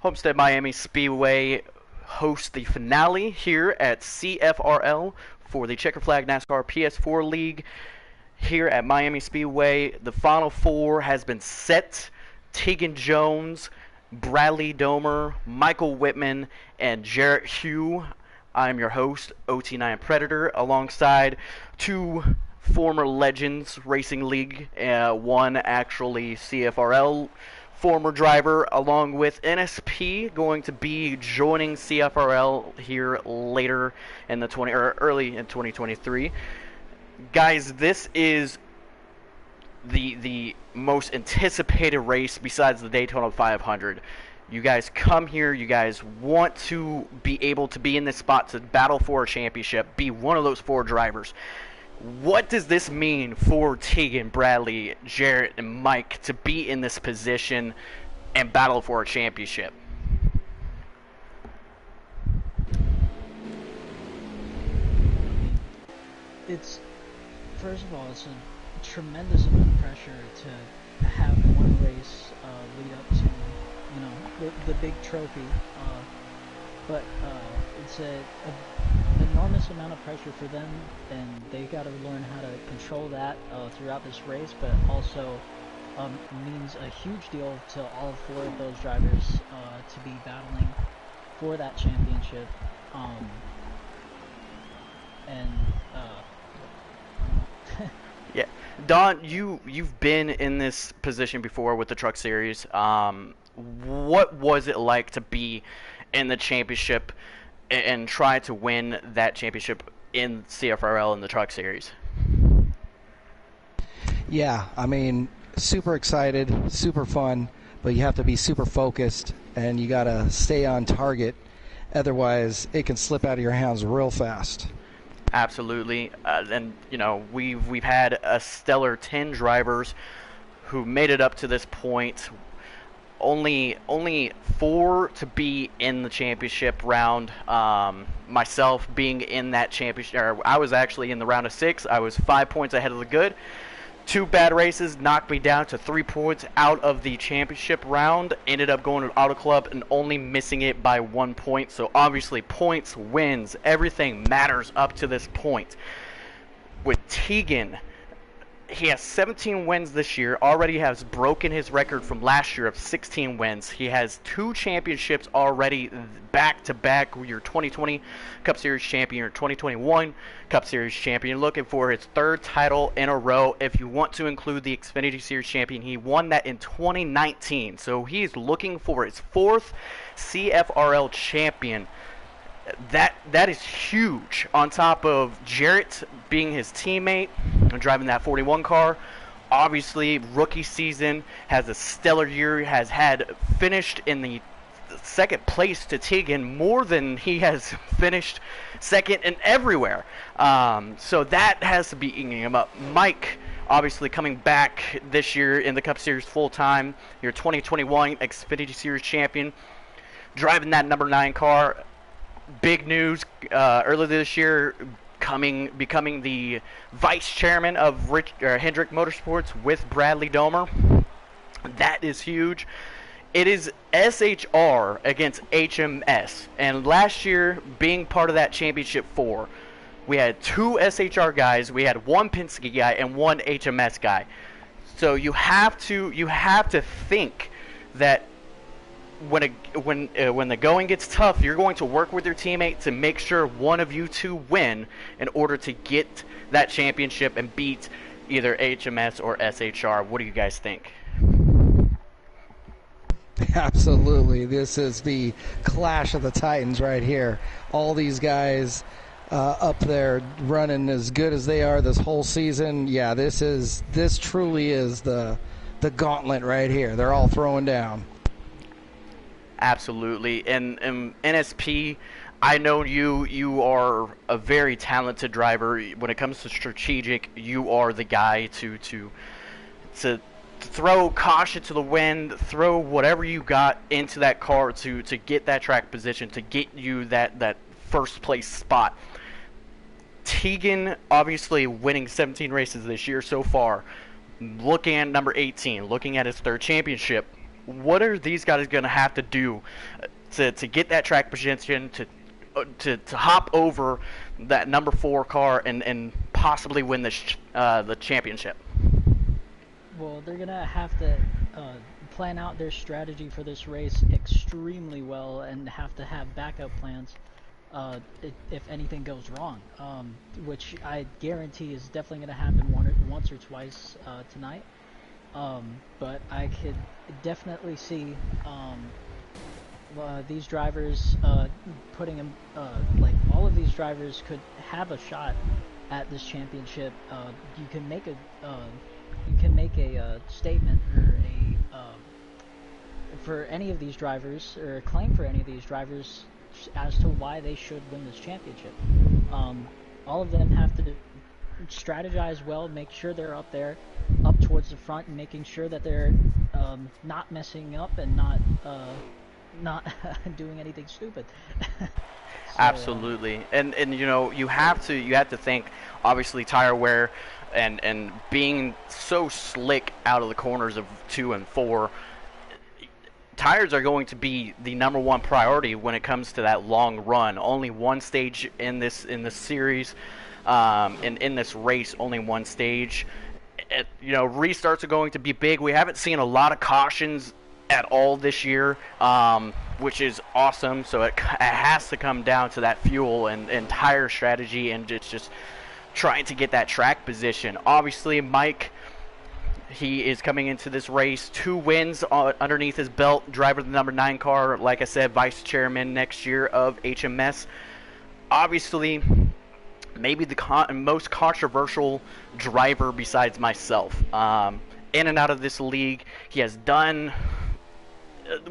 Homestead Miami Speedway hosts the finale here at CFRL for the Checkered Flag NASCAR PS4 League here at Miami Speedway. The Final Four has been set. Tegan Jones, Bradley Domer, Michael Whitman, and Jarrett Hugh. I'm your host, OT9 Predator, alongside two former Legends Racing League, one actually CFRL former driver, along with NSP, going to be joining CFRL here later in the early in 2023. Guys, this is the most anticipated race besides the Daytona 500. You guys come here, you guys want to be able to be in this spot to battle for a championship, be one of those four drivers. What does this mean for Tegan, Bradley, Jarrett, and Mike to be in this position and battle for a championship? It's, first of all, it's a tremendous amount of pressure to have one race lead up to, the big trophy. But it's an enormous amount of pressure for them, and they got to learn how to control that throughout this race. But also means a huge deal to all four of those drivers to be battling for that championship. Yeah, Don, you've been in this position before with the Truck Series. What was it like to be in the championship and try to win that championship in CFRL in the Truck Series? Yeah, I mean, super excited, super fun, but you have to be super focused and you got to stay on target. Otherwise, it can slip out of your hands real fast. Absolutely, and we've had a stellar 10 drivers who made it up to this point. Only 4 to be in the championship round. Myself being in that championship, I was actually in the round of 6. I was 5 points ahead of the good. 2 bad races knocked me down to 3 points out of the championship round. Ended up going to Auto Club and only missing it by 1 point. So obviously points, wins, everything matters up to this point. With Tegan, he has 17 wins this year, already has broken his record from last year of 16 wins. He has 2 championships already back-to-back. Your 2020 Cup Series champion, your 2021 Cup Series champion. Looking for his 3rd title in a row. If you want to include the Xfinity Series champion, he won that in 2019. So he's looking for his 4th CFRL champion. That is huge, on top of Jarrett being his teammate and driving that 41 car. Obviously, rookie season, has a stellar year, has had finished in the 2nd place to Tegan more than he has finished 2nd in everywhere. So that has to be eating him up. Mike, obviously coming back this year in the Cup Series full-time, your 2021 Xfinity Series champion, driving that number 9 car. Big news earlier this year, becoming the vice chairman of Hendrick Motorsports with Bradley Domer. That is huge. It is SHR against HMS, and last year being part of that championship 4, we had 2 SHR guys, we had 1 Penske guy, and 1 HMS guy. So you have to think that when the going gets tough, you're going to work with your teammate to make sure one of you two win in order to get that championship and beat either HMS or SHR. What do you guys think? Absolutely. This is the clash of the Titans right here. All these guys up there running as good as they are this whole season. Yeah, this truly is the gauntlet right here. They're all throwing down. Absolutely, and NSP, I know you are a very talented driver. When it comes to strategic, you are the guy to throw caution to the wind, throw whatever you got into that car to get that track position, to get you that first place spot. Tegan obviously winning 17 races this year so far. Looking at number 18, looking at his 3rd championship. what are these guys going to have to do to get that track position, to hop over that number 4 car and possibly win the championship? Well, they're gonna have to plan out their strategy for this race extremely well, and have to have backup plans if anything goes wrong. Which I guarantee is definitely gonna happen once or twice tonight. But I could definitely see these drivers putting them like all of these drivers could have a shot at this championship. You can make a statement or for any of these drivers, or a claim for any of these drivers as to why they should win this championship. All of them have to strategize well, make sure they're up there, up towards the front, and making sure that they're not messing up and not doing anything stupid. So, Absolutely, and you know, you have to think, obviously, tire wear and being so slick out of the corners of 2 and 4. Tires are going to be the number 1 priority when it comes to that long run. Only one stage in this series, in this race, only one stage. You know, restarts are going to be big. We haven't seen a lot of cautions at all this year, which is awesome. So it has to come down to that fuel and tire strategy, and it's just trying to get that track position. Obviously, Mike, he is coming into this race 2 wins underneath his belt, driver of the number 9 car, like I said, vice chairman next year of HMS. Obviously, maybe the most controversial driver besides myself. In and out of this league, he has done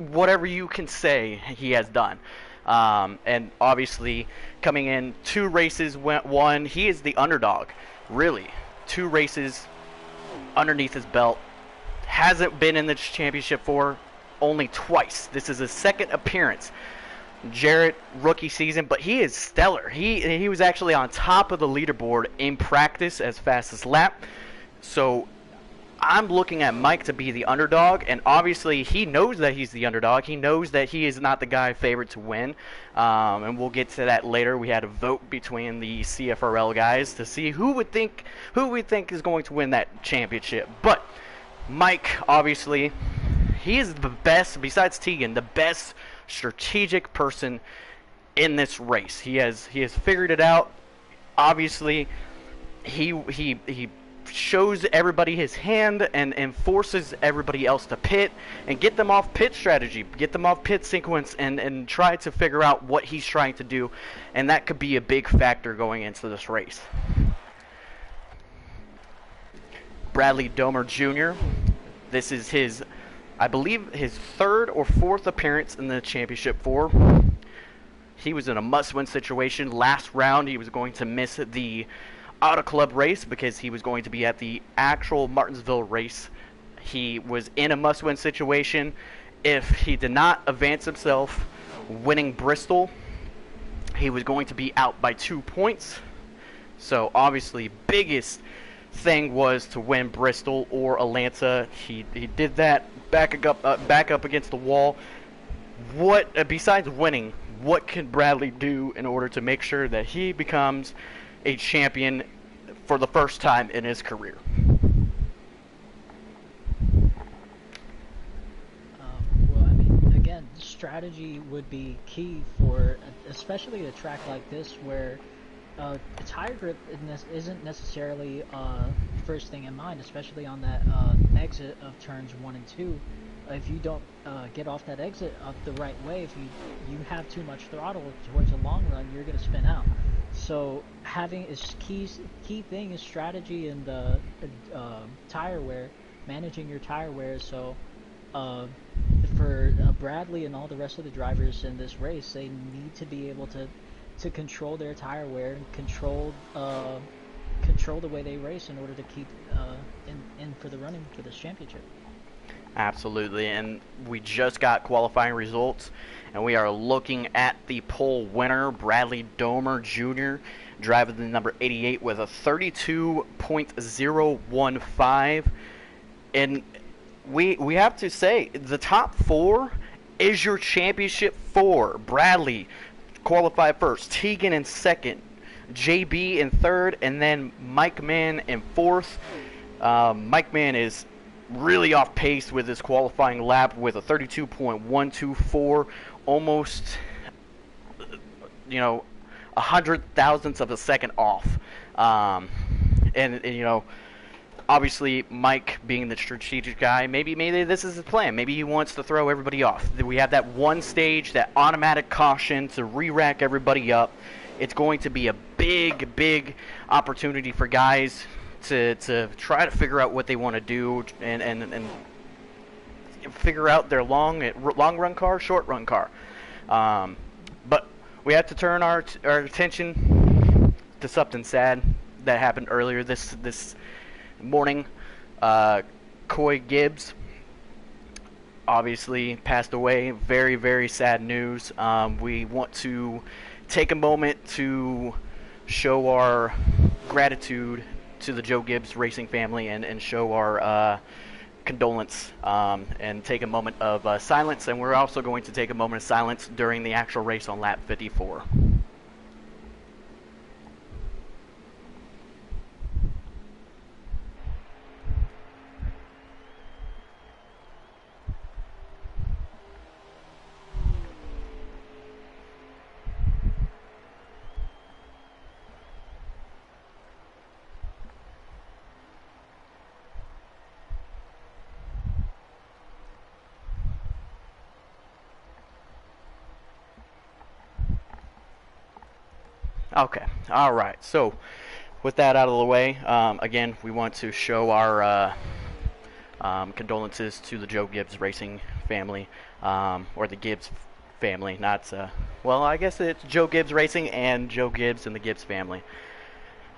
whatever you can say he has done. And obviously, coming in 2 races, went 1. He is the underdog, really. 2 races underneath his belt. Hasn't been in the championship for only twice. This is his 2nd appearance. Jarrett, rookie season, but he is stellar. He was actually on top of the leaderboard in practice as fastest lap. So I'm looking at Mike to be the underdog, and obviously he knows that he's the underdog. He knows that he is not the guy favored to win, and we'll get to that later. We had a vote between the CFRL guys to see who we think is going to win that championship. But Mike, obviously, he is the best, besides Tegan, the best strategic person in this race. He has figured it out. Obviously, he shows everybody his hand and forces everybody else to pit and get them off pit strategy, get them off pit sequence, and try to figure out what he's trying to do, and that could be a big factor going into this race. Bradley Domer Jr., this is his, I believe, his 3rd or 4th appearance in the championship 4. He was in a must-win situation. Last round, he was going to miss the Auto Club race because he was going to be at the actual Martinsville race. He was in a must-win situation. If he did not advance himself winning Bristol, he was going to be out by 2 points. So obviously, biggest thing was to win Bristol or Atlanta. He did that, back up against the wall. What besides winning, what can Bradley do in order to make sure that he becomes a champion for the first time in his career? Well, I mean, again, strategy would be key for, especially a track like this where tire grip isn't necessarily first thing in mind, especially on that exit of turns 1 and 2. If you don't get off that exit up the right way, if you have too much throttle towards a long run, you're going to spin out. So having is key thing is strategy and the tire wear, managing your tire wear. So for Bradley and all the rest of the drivers in this race, they need to be able to control their tire wear and control the way they race in order to keep in for the running for this championship. Absolutely, and we just got qualifying results, and we are looking at the pole winner, Bradley Domer Jr., driving the number 88 with a 32.015. And we have to say the top four is your championship four. Bradley qualified first, Tegan in second, JB in third, and then Mike Mann in fourth. Mike Mann is really off pace with his qualifying lap with a 32.124, almost, a hundred thousandths of a second off. And obviously Mike being the strategic guy, maybe this is his plan. Maybe he wants to throw everybody off. We have that one stage, that automatic caution to re-rack everybody up. It's going to be a big opportunity for guys to try to figure out what they want to do and figure out their long run car, short run car. But we have to turn our attention to something sad that happened earlier this morning. Coy Gibbs obviously passed away. Very sad news. We want to take a moment to show our gratitude to the Joe Gibbs Racing family and show our condolence and take a moment of silence. And we're also going to take a moment of silence during the actual race on lap 54. Okay, all right. So, with that out of the way, again, we want to show our condolences to the Joe Gibbs Racing family, or the Gibbs family. Not, well, I guess it's Joe Gibbs Racing and Joe Gibbs and the Gibbs family.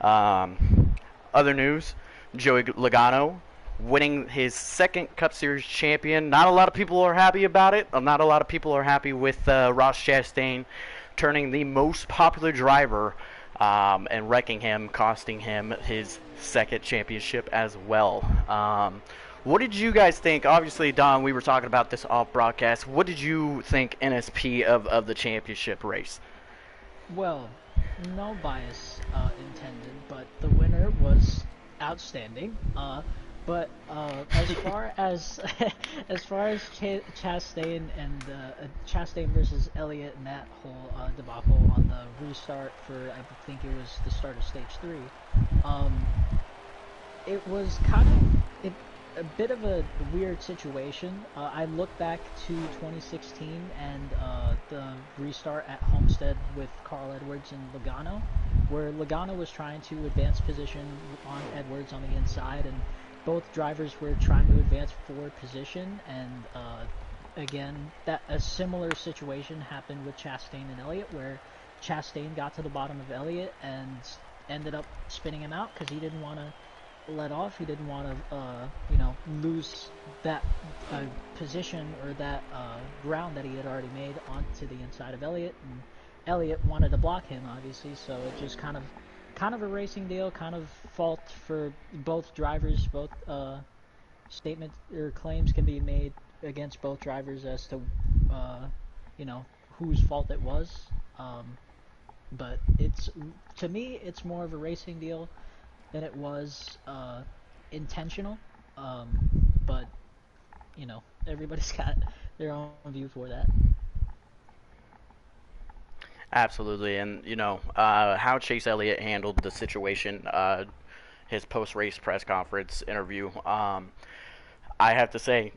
Other news: Joey Logano winning his second Cup Series champion. Not a lot of people are happy about it. Not a lot of people are happy with Ross Chastain turning the most popular driver and wrecking him, costing him his second championship as well. What did you guys think? Obviously, Don, we were talking about this off broadcast. What did you think, NSP, of the championship race? Well, no bias intended, but the winner was outstanding. But as far as Chastain and Chastain versus Elliott and that whole debacle on the restart for, I think it was the start of stage 3, it was kind of a bit of a weird situation. I look back to 2016 and the restart at Homestead with Carl Edwards and Logano, where Logano was trying to advance position on Edwards on the inside, and both drivers were trying to advance forward position, and again, a similar situation happened with Chastain and Elliott, where Chastain got to the bottom of Elliott and ended up spinning him out because he didn't want to let off. He didn't want to, lose that position or that ground that he had already made onto the inside of Elliott, and Elliott wanted to block him, obviously, so it just kind of a racing deal, kind of fault for both drivers. Both statements or claims can be made against both drivers as to whose fault it was. But to me it's more of a racing deal than it was intentional. But everybody's got their own view for that. Absolutely, and how Chase Elliott handled the situation, his post-race press conference interview, I have to say,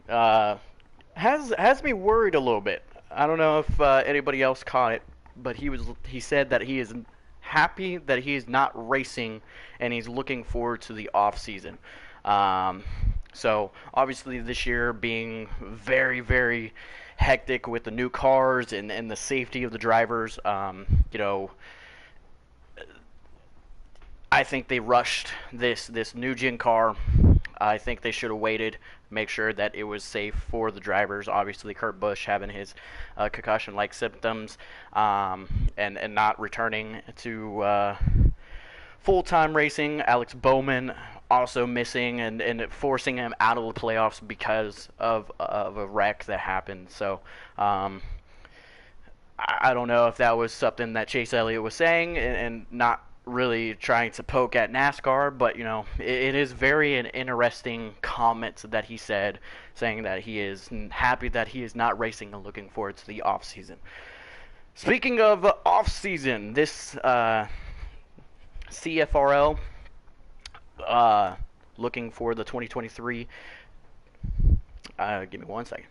has me worried a little bit. I don't know if anybody else caught it, but he said that he is happy that he is not racing, and he's looking forward to the off season. So obviously this year being very hectic with the new cars and the safety of the drivers, I think they rushed this new gen car. I think they should have waited, make sure that it was safe for the drivers. Obviously, Kurt Busch having his concussion-like symptoms and not returning to full-time racing. Alex Bowman also missing and forcing him out of the playoffs because of a wreck that happened. So I don't know if that was something that Chase Elliott was saying and not really trying to poke at NASCAR, but it is very an interesting comment that he said, saying that he is happy that he is not racing and looking forward to the off season. Speaking of off season, this CFRL, looking for the 2023. Give me 1 second.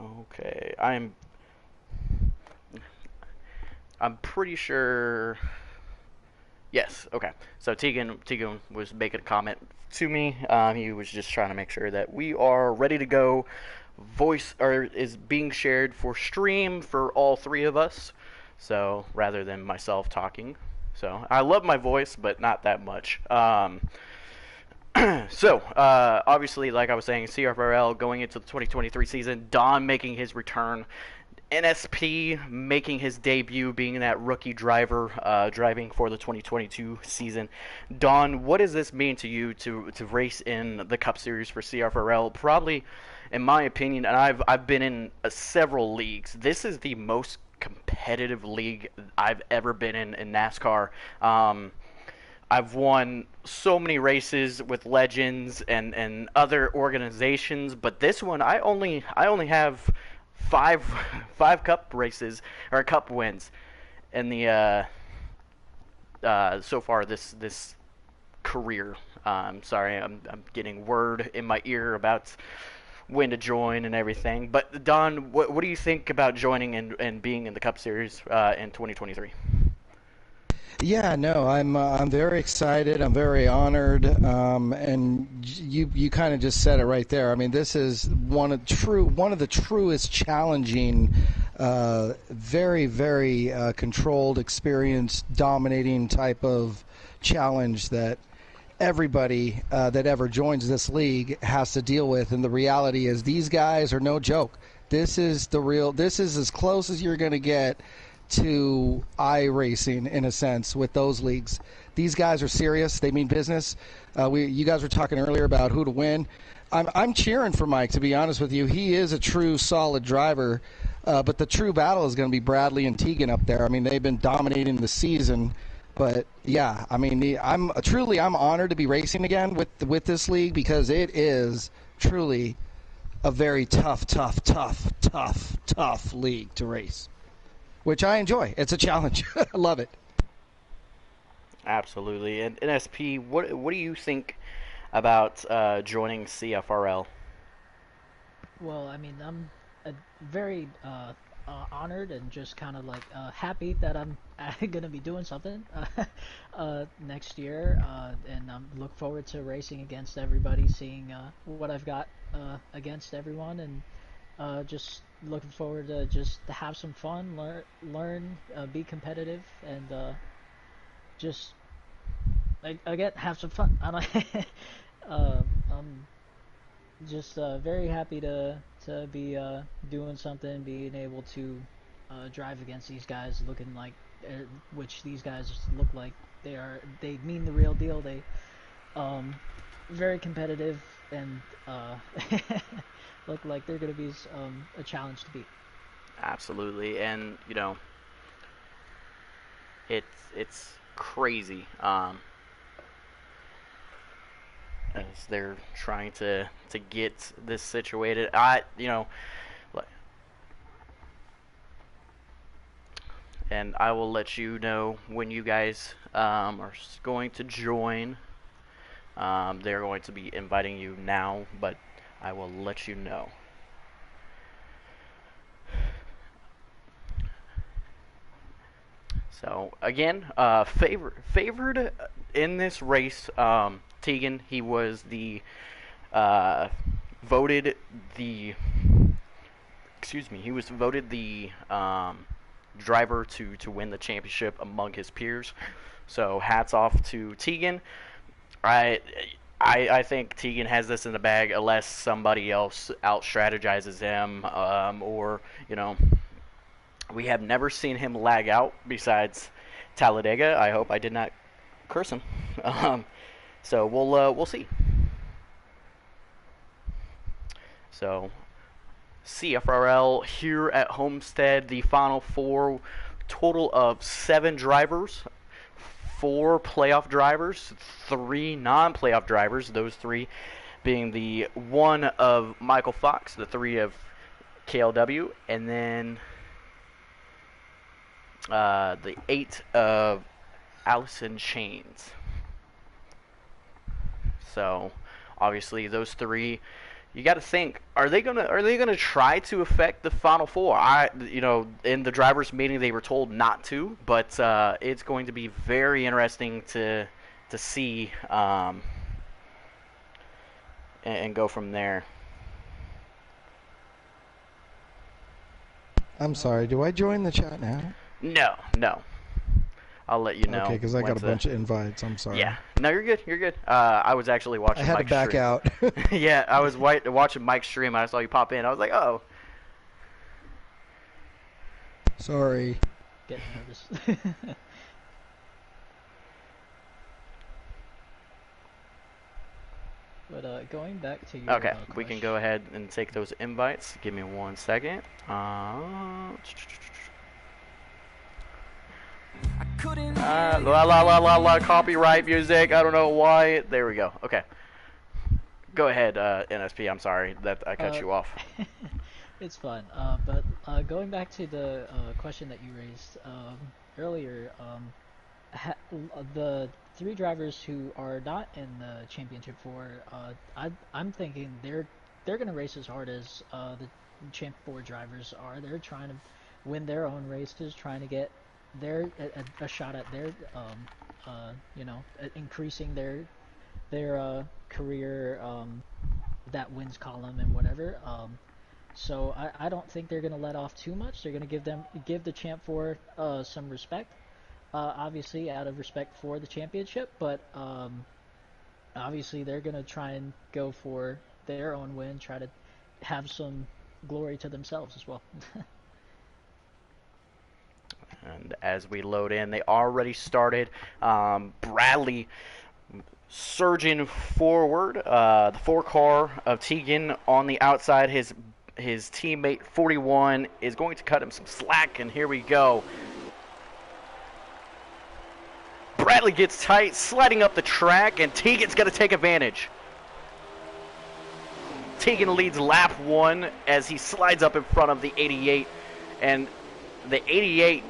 Okay, I'm pretty sure. Yes. Okay. So Tegan was making a comment to me. He was just trying to make sure that we are ready to go. Voice is being shared for stream for all three of us. So rather than myself talking. So I love my voice, but not that much. So, obviously, like I was saying, CFRL going into the 2023 season, Don making his return, NSP making his debut, being that rookie driver, driving for the 2022 season. Don, what does this mean to you to race in the Cup Series for CFRL? Probably, in my opinion, and I've been in several leagues, this is the most competitive league I've ever been in NASCAR. I've won so many races with Legends and other organizations, but this one I only have five cup races or cup wins in the so far this career. Sorry, I'm getting word in my ear about when to join and everything. But Don, what do you think about joining and being in the Cup Series in 2023? Yeah, no, I'm very excited. I'm very honored, and you kind of just said it right there. I mean, this is one of the truest challenging, very very controlled, experienced, dominating type of challenge that everybody that ever joins this league has to deal with. And the reality is, these guys are no joke. This is as close as you're going to get to iRacing, in a sense, with those leagues. These guys are serious. They mean business. You guys were talking earlier about who to win. I'm cheering for Mike, to be honest with you. He is a true solid driver, but the true battle is going to be Bradley and Tegan up there. I mean, they've been dominating the season. But yeah, I mean, I'm honored to be racing again with this league, because it is truly a very tough league to race, which I enjoy. It's a challenge. I love it. Absolutely. And NSP, what do you think about joining CFRL? Well, I mean, I'm very honored and just kind of like happy that I'm gonna be doing something next year, and I'm look forward to racing against everybody, seeing what I've got against everyone, and just looking forward to just to have some fun, learn, be competitive, and just again have some fun. I'm just very happy to be doing something, being able to drive against these guys, looking like which these guys look like they mean the real deal. They very competitive and look like they're going to be a challenge to beat. Absolutely. And it's crazy. As they're trying to get this situated. And I will let you know when you guys are going to join. They're going to be inviting you now, but I will let you know. So again, favored in this race, Tegan. He was the voted the. Excuse me. He was voted the driver to win the championship among his peers. So hats off to Tegan. I think Tegan has this in the bag unless somebody else out strategizes him, or We have never seen him lag out besides Talladega. I hope I did not curse him. So we'll see. So CFRL here at Homestead, the final four, total of 7 drivers, 4 playoff drivers, 3 non-playoff drivers, those 3 being the 1 of Michael Fox, the 3 of KLW, and then the 8 of Allison Chains. So obviously those 3, you got to think, are they gonna try to affect the final 4? In the drivers' meeting they were told not to, but it's going to be very interesting to see and go from there. I'm sorry. Do I join the chat now? No. I'll let you know. Okay, because I got a bunch of invites. I'm sorry. Yeah. No, you're good. You're good. I was actually watching. I had Mike's to back stream. out. Yeah, I was watching Mike's stream. I saw you pop in. I was like, oh. Sorry. Getting nervous. But going back to your Okay, we can go ahead and take those invites. Give me 1 second. Copyright music. I don't know why. There we go. Okay. Go ahead, NSP. I'm sorry that I cut you off. It's fun. But going back to the question that you raised earlier, the 3 drivers who are not in the championship 4, I'm thinking they're going to race as hard as the champ 4 drivers are. They're trying to win their own races, trying to get their a shot at their increasing their career that wins column and whatever. So I don't think they're going to let off too much. They're going to give the champ 4 some respect. Obviously out of respect for the championship, but obviously they're going to try and go for their own win, try to have some glory to themselves as well. And as we load in, they already started. Bradley surging forward. The 4 car of Tegan on the outside. His teammate 41 is going to cut him some slack, and here we go. Bradley gets tight, sliding up the track, and Tegan's going to take advantage. Tegan leads lap 1 as he slides up in front of the 88, and the 88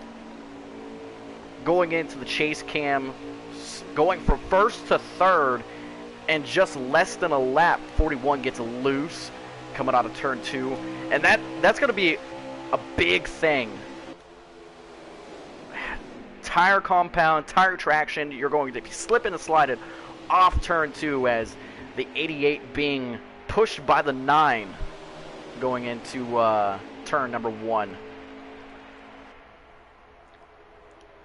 going into the chase cam, going from 1st to 3rd, and just less than a lap, 41 gets loose coming out of turn 2, and that's going to be a big thing. Tire compound, tire traction, you're going to be slipping and sliding off turn 2 as the 88 being pushed by the 9 going into turn number 1.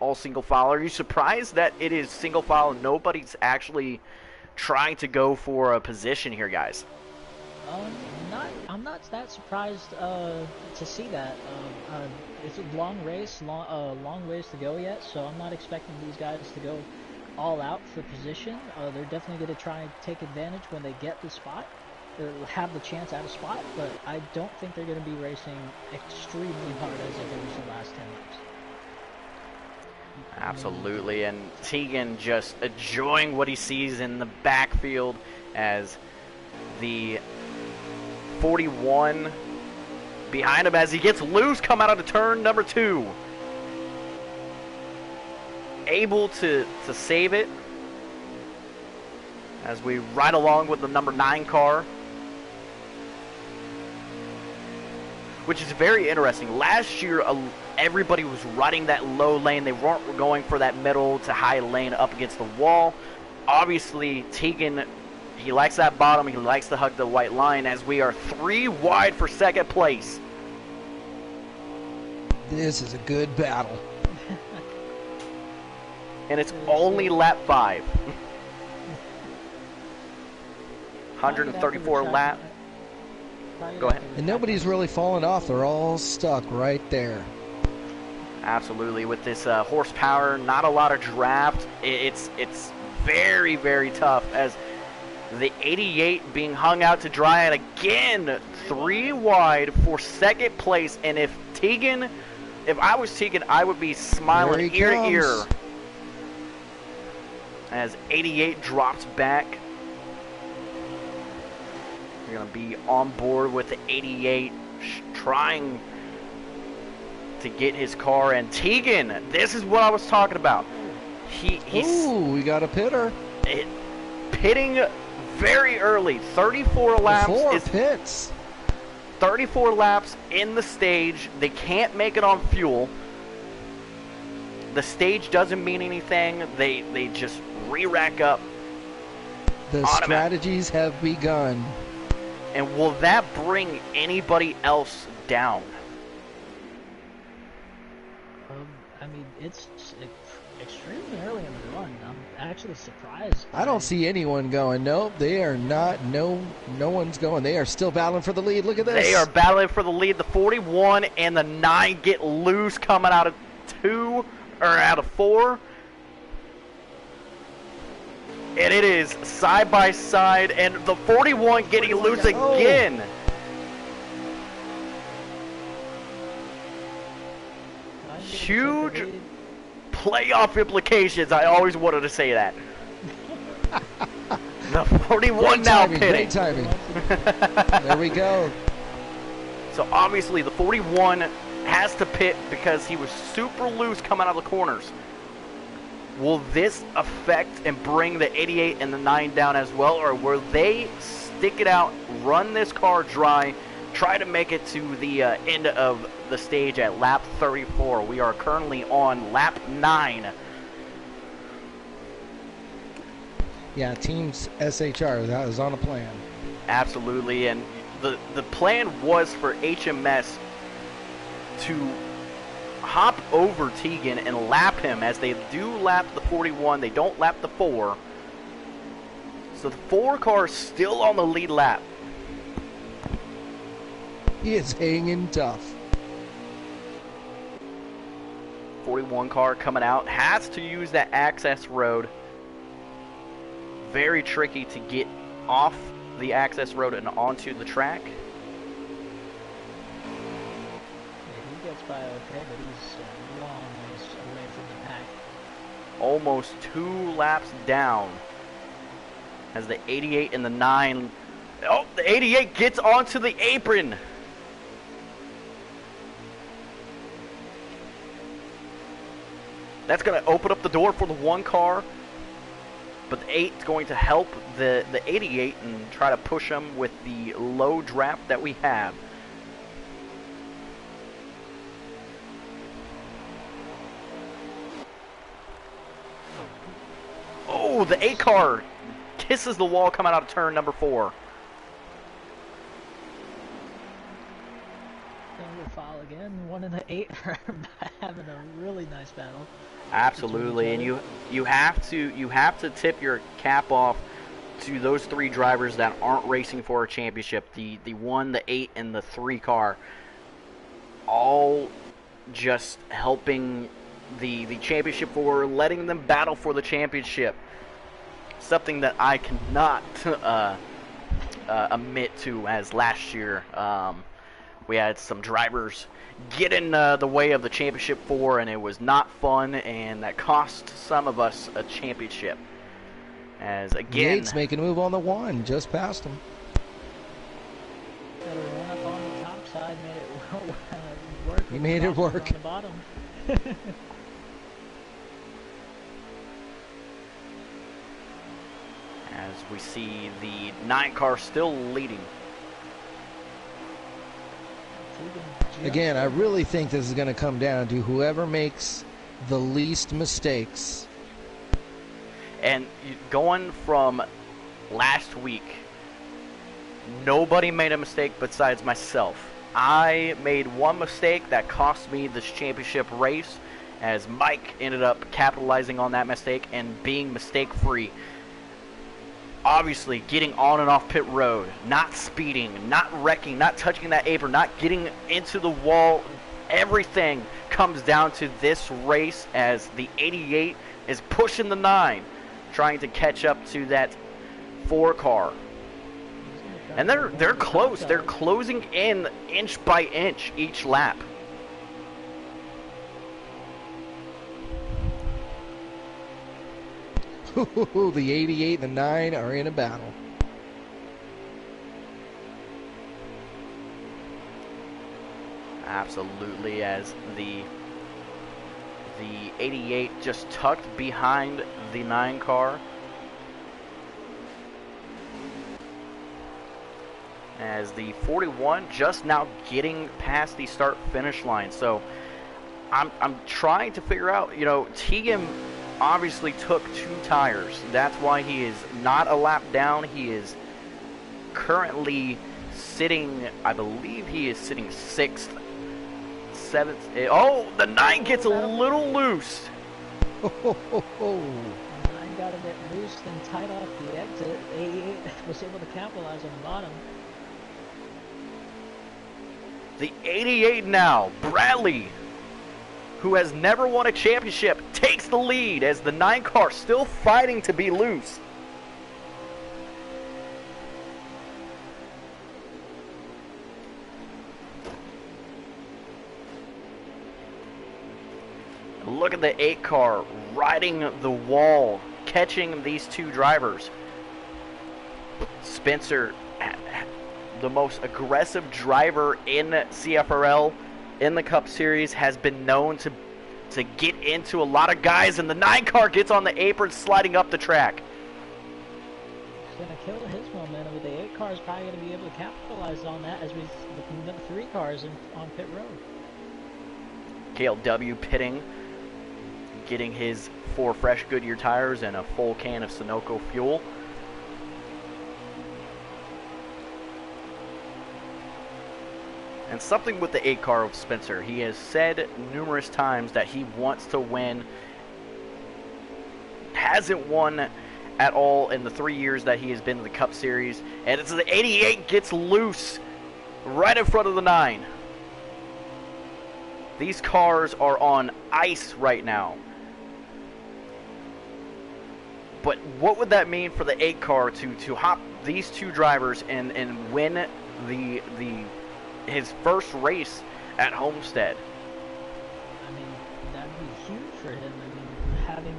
All single file. Are you surprised that it is single file? Nobody's actually trying to go for a position here, guys. I'm not that surprised to see that. It's a long race, long ways to go yet, so I'm not expecting these guys to go all out for position. They're definitely going to try and take advantage when they get the spot, or have the chance at a spot, but I don't think they're going to be racing extremely hard as if it was the last 10 laps. Absolutely, and Tegan just enjoying what he sees in the backfield as the 41 behind him as he gets loose, come out of turn number 2. Able to save it as we ride along with the number 9 car, which is very interesting. Last year, everybody was riding that low lane. They weren't going for that middle to high lane up against the wall. Obviously, Tegan, he likes that bottom. He likes to hug the white line as we are 3 wide for 2nd place. This is a good battle. And it's only lap 5. 134 lap. Go ahead. And nobody's really fallen off. They're all stuck right there. Absolutely. With this horsepower, not a lot of draft. It's very, very tough as the 88 being hung out to dry, and again 3 wide for second place. And if I was Tegan, I would be smiling ear to ear as 88 drops back. You're gonna be on board with the 88 trying to get his car. And Tegan, this is what I was talking about. Ooh, we got a pitter. Pitting very early. 34 laps. Four pits. 34 laps in the stage. They can't make it on fuel. The stage doesn't mean anything. They just re-rack up. The strategies have begun. And will that bring anybody else down? I mean, it's extremely early in the run. I'm actually surprised. I don't see anyone going. Nope, they are not. No one's going. They are still battling for the lead. Look at this. They are battling for the lead. The 41 and the 9 get loose coming out of 4. And it is side by side, and the 41 getting loose again. Huge playoff implications. I always wanted to say that. The 41 now pitting. Great timing. There we go. So obviously the 41 has to pit because he was super loose coming out of the corners. Will this affect and bring the 88 and the 9 down as well, or will they stick it out, run this car dry, try to make it to the end of the stage at lap 34? We are currently on lap 9. Yeah, Teams SHR, that was on a plan. Absolutely, and the plan was for HMS to hop over Tegan and lap him, as they do lap the 41. They don't lap the 4. So the 4 car is still on the lead lap. He is hanging tough. 41 car coming out, has to use that access road. Very tricky to get off the access road and onto the track. He gets by okay, but he's a long ways away from the pack. Almost 2 laps down as the 88 and the 9. Oh, the 88 gets onto the apron. That's going to open up the door for the 1 car. But the 8 is going to help the 88 and try to push him with the low draft that we have. Oh, the 8 car kisses the wall coming out of turn number 4. Finger foul again. 1 and the 8 are having a really nice battle. Absolutely, and you have to tip your cap off to those 3 drivers that aren't racing for a championship. The 1, the 8, and the 3 car, all just helping the championship for letting them battle for the championship. Something that I cannot admit to, as last year we had some drivers get in the way of the championship 4, and it was not fun, and that cost some of us a championship. As again, Yates making a move on the 1, just past him. Got a run up on the top side, made it work. He made it work. On the bottom. as we see the 9 car still leading. Again, I really think this is going to come down to whoever makes the least mistakes. And going from last week, nobody made a mistake besides myself. I made 1 mistake that cost me this championship race, as Mike ended up capitalizing on that mistake and being mistake-free. Obviously, getting on and off pit road, not speeding, not wrecking, not touching that apron, not getting into the wall everything comes down to this race as the 88 is pushing the 9, trying to catch up to that 4 car. And they're close. They're closing in inch by inch each lap. The 88 and the 9 are in a battle. Absolutely, as the 88 just tucked behind the 9 car. As the 41 just now getting past the start finish line. So I'm trying to figure out, you know, Tegan obviously took 2 tires. That's why he is not a lap down. He is currently sitting, I believe he is sitting 6th, 7th. Oh, the 9 gets a little loose. 9 got a bit loose and tied off the exit. 88 was able to capitalize on the bottom. The 88 now, Bradley, who has never won a championship, takes the lead as the 9 car still fighting to be loose. Look at the 8 car riding the wall, catching these 2 drivers. Spencer, the most aggressive driver in CFRL in the Cup Series, has been known to get into a lot of guys, and the 9 car gets on the apron sliding up the track. He's going to kill his momentum, but the 8 car is probably going to be able to capitalize on that as we the 3 cars on pit road. KLW pitting, getting his 4 fresh Goodyear tires and a full can of Sunoco fuel. And something with the 8 car of Spencer, he has said numerous times that he wants to win. Hasn't won at all in the 3 years that he has been in the Cup Series. And it's the 88 gets loose right in front of the 9. These cars are on ice right now. But what would that mean for the 8 car to hop these 2 drivers and win his first race at Homestead? I mean, that'd be huge for him. I mean, having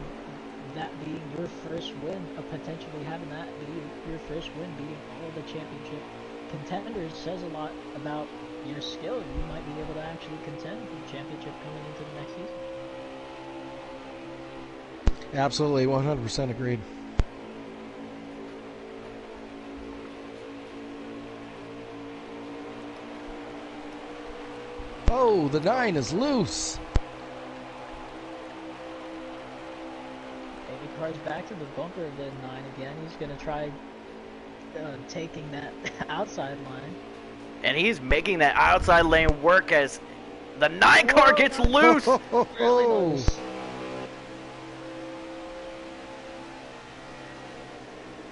that being your first win, potentially having that be your first win, beating all the championship contenders, says a lot about your skill. You might be able to actually contend for the championship coming into the next season. Absolutely, 100% agreed. Oh, the 9 is loose. 8 cars back to the bunker of the 9 again. He's going to try taking that outside line. And he's making that outside lane work as the 9 car gets loose. Really loose.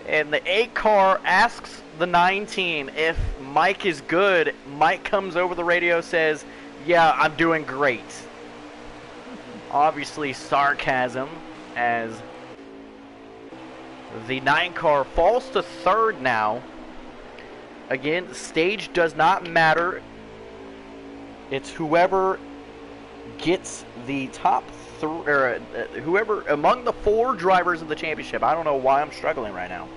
And the 8 car asks the 9 team if Mike is good. Mike comes over the radio, says, "Yeah, I'm doing great." Obviously sarcasm, as the 9 car falls to 3rd now. Again, the stage does not matter. It's whoever gets the top whoever among the 4 drivers of the championship. I don't know why I'm struggling right now.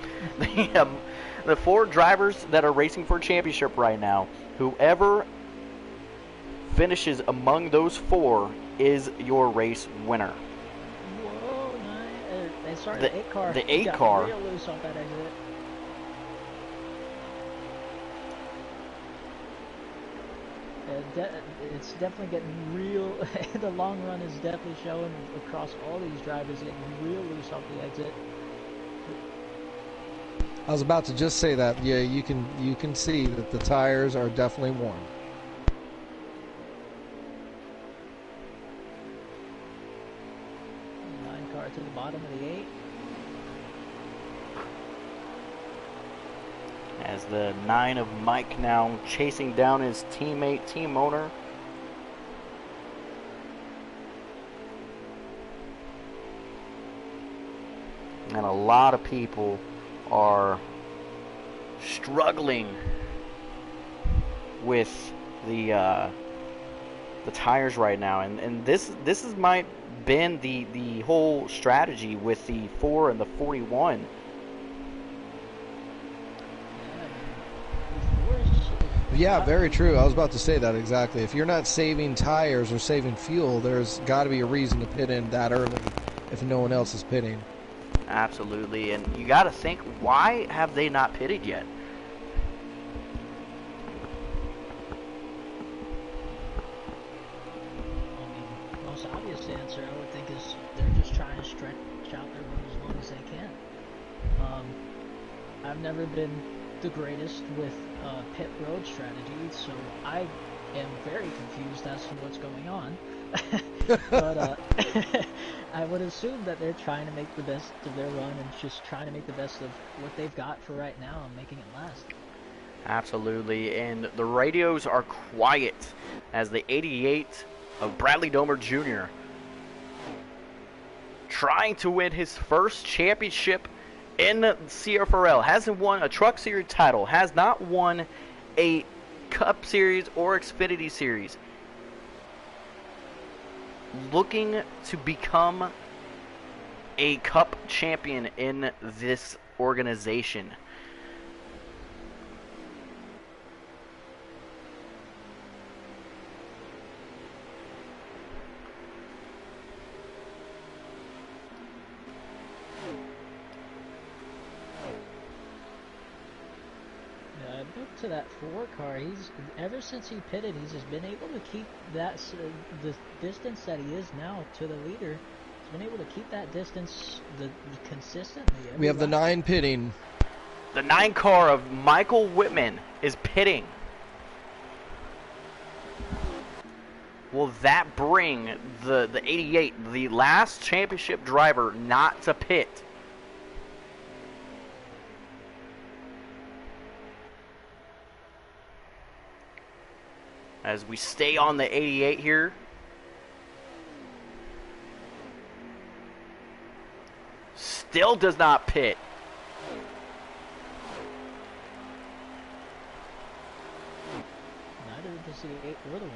The 4 drivers that are racing for a championship right now, whoever finishes among those 4 is your race winner. Whoa, nice. Sorry, The- the 8 car. the He 8 got car. real loose off that exit. It's definitely getting real. The long run is definitely showing across all these drivers getting real loose off the exit. I was about to just say that. Yeah, you can see that the tires are definitely worn. Nine car to the bottom of the 8. As the 9 of Mike now chasing down his teammate, team owner. and a lot of people are struggling with the tires right now, and this is might been the whole strategy with the 4 and the 41. Yeah, very true. I was about to say that exactly. If you're not saving tires or saving fuel, there's got to be a reason to pit in that early if no one else is pitting. Absolutely, and you got to think, why have they not pitted yet? Most obvious answer I would think is they're just trying to stretch out their run as long as they can. I've never been the greatest with pit road strategy, so I am very confused as to what's going on. But I would assume that they're trying to make the best of their run and just trying to make the best of what they've got for right now and making it last. Absolutely, and the radios are quiet as the 88 of Bradley Domer Jr. trying to win his first championship in CFRL. Hasn't won a Truck Series title, has not won a Cup Series or Xfinity Series. Looking to become a Cup champion in this organization. To that 4 car, he's ever since he pitted, he's just been able to keep that the distance that he is now to the leader. He's been able to keep that distance consistently. We have the 9 pitting. The 9 car of Michael Whitman is pitting. Will that bring the 88, the last championship driver, not to pit? As we stay on the 88 here. Still does not pit. Neither does the 8 or the 1.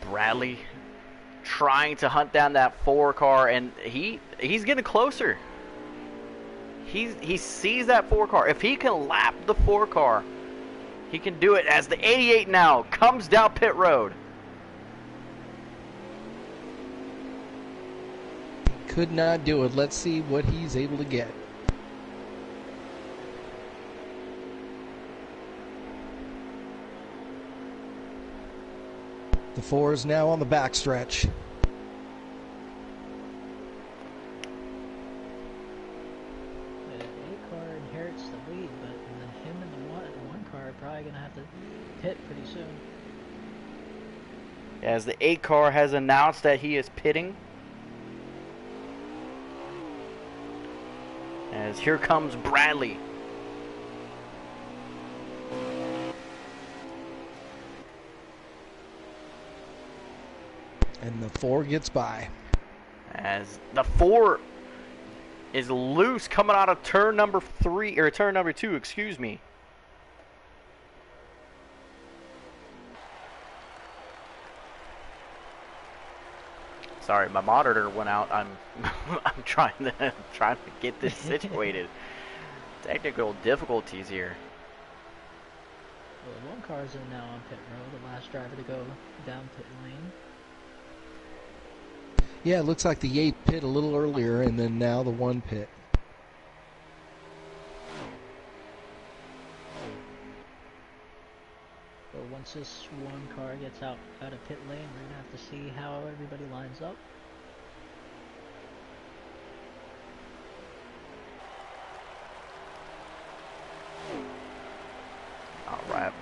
Bradley trying to hunt down that 4 car, and he's getting closer. He sees that 4 car. If he can lap the 4 car, he can do it, as the 88 now comes down pit road. Could not do it. Let's see what he's able to get. The 4 is now on the backstretch. The 8 car inherits the lead, but then him and the one car are probably going to have to pit pretty soon. As the 8 car has announced that he is pitting. As here comes Bradley. And the 4 gets by. As the 4 is loose coming out of turn number 3, or turn number 2, excuse me. Sorry, my monitor went out. I'm trying to get this situated. Technical difficulties here. Well, the 1 cars are now on pit road, the last driver to go down pit lane. Yeah, it looks like the 8 pit a little earlier, and then now the 1 pit. But once this 1 car gets out of pit lane, we're going to have to see how everybody lines up. Alright.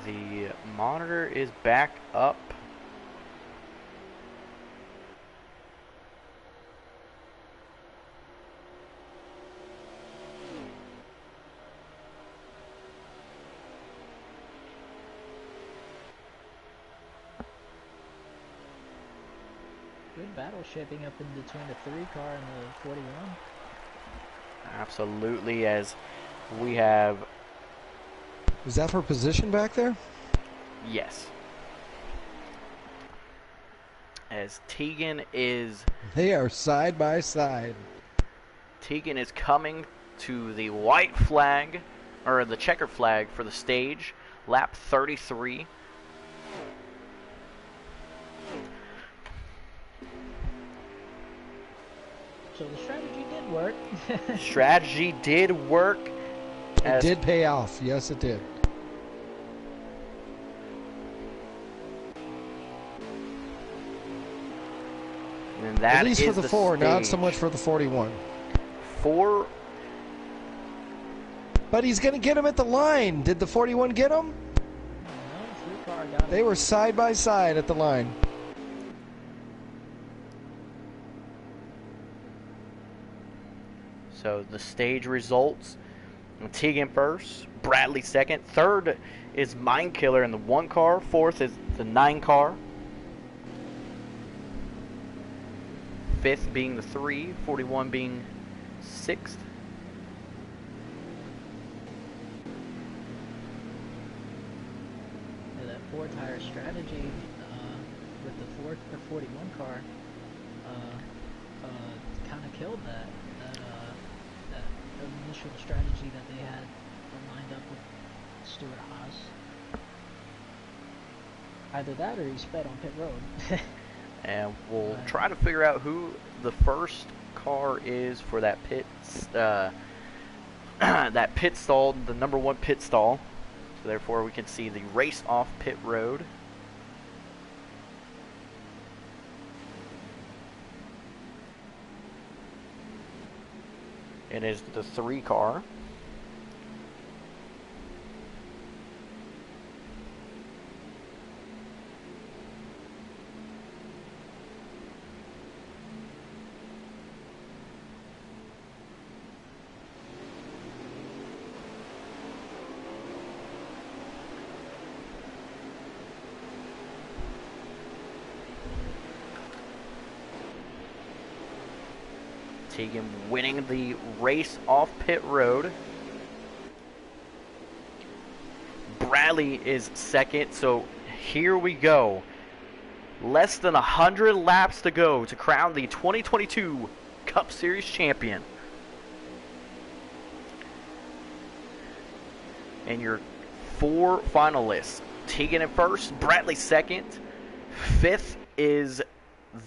The monitor is back up. good battle shaping up in between the 3 car and the 41. Absolutely, as we have... Is that for position back there? Yes. As Tegan is... They are side by side. Tegan is coming to the white flag, or the checkered flag for the stage, lap 33. So the strategy did work. Strategy did work. It did pay off. Yes, it did. And that at least is for the 4, stage. not so much for the 41. 4. But he's going to get him at the line. Did the 41 get him? No, 3 car got They were side by side at the line. So the stage results: Tegan first, Bradley second, third is Mind Killer in the 1 car, fourth is the 9 car, fifth being the 3, 41 being 6th. Yeah, that 4-tire strategy with the 41 car kind of killed that initial strategy that they had lined up with Stuart Haas. Either that or he sped on pit road. And we'll try to figure out who the first car is for that pit that pit stall, the number 1 pit stall. So therefore we can see the race off pit road. It is the 3 car. Tegan winning the race off pit road. Bradley is second, so here we go. Less than 100 laps to go to crown the 2022 Cup Series champion. And your 4 finalists: Tegan in first, Bradley second, 5th is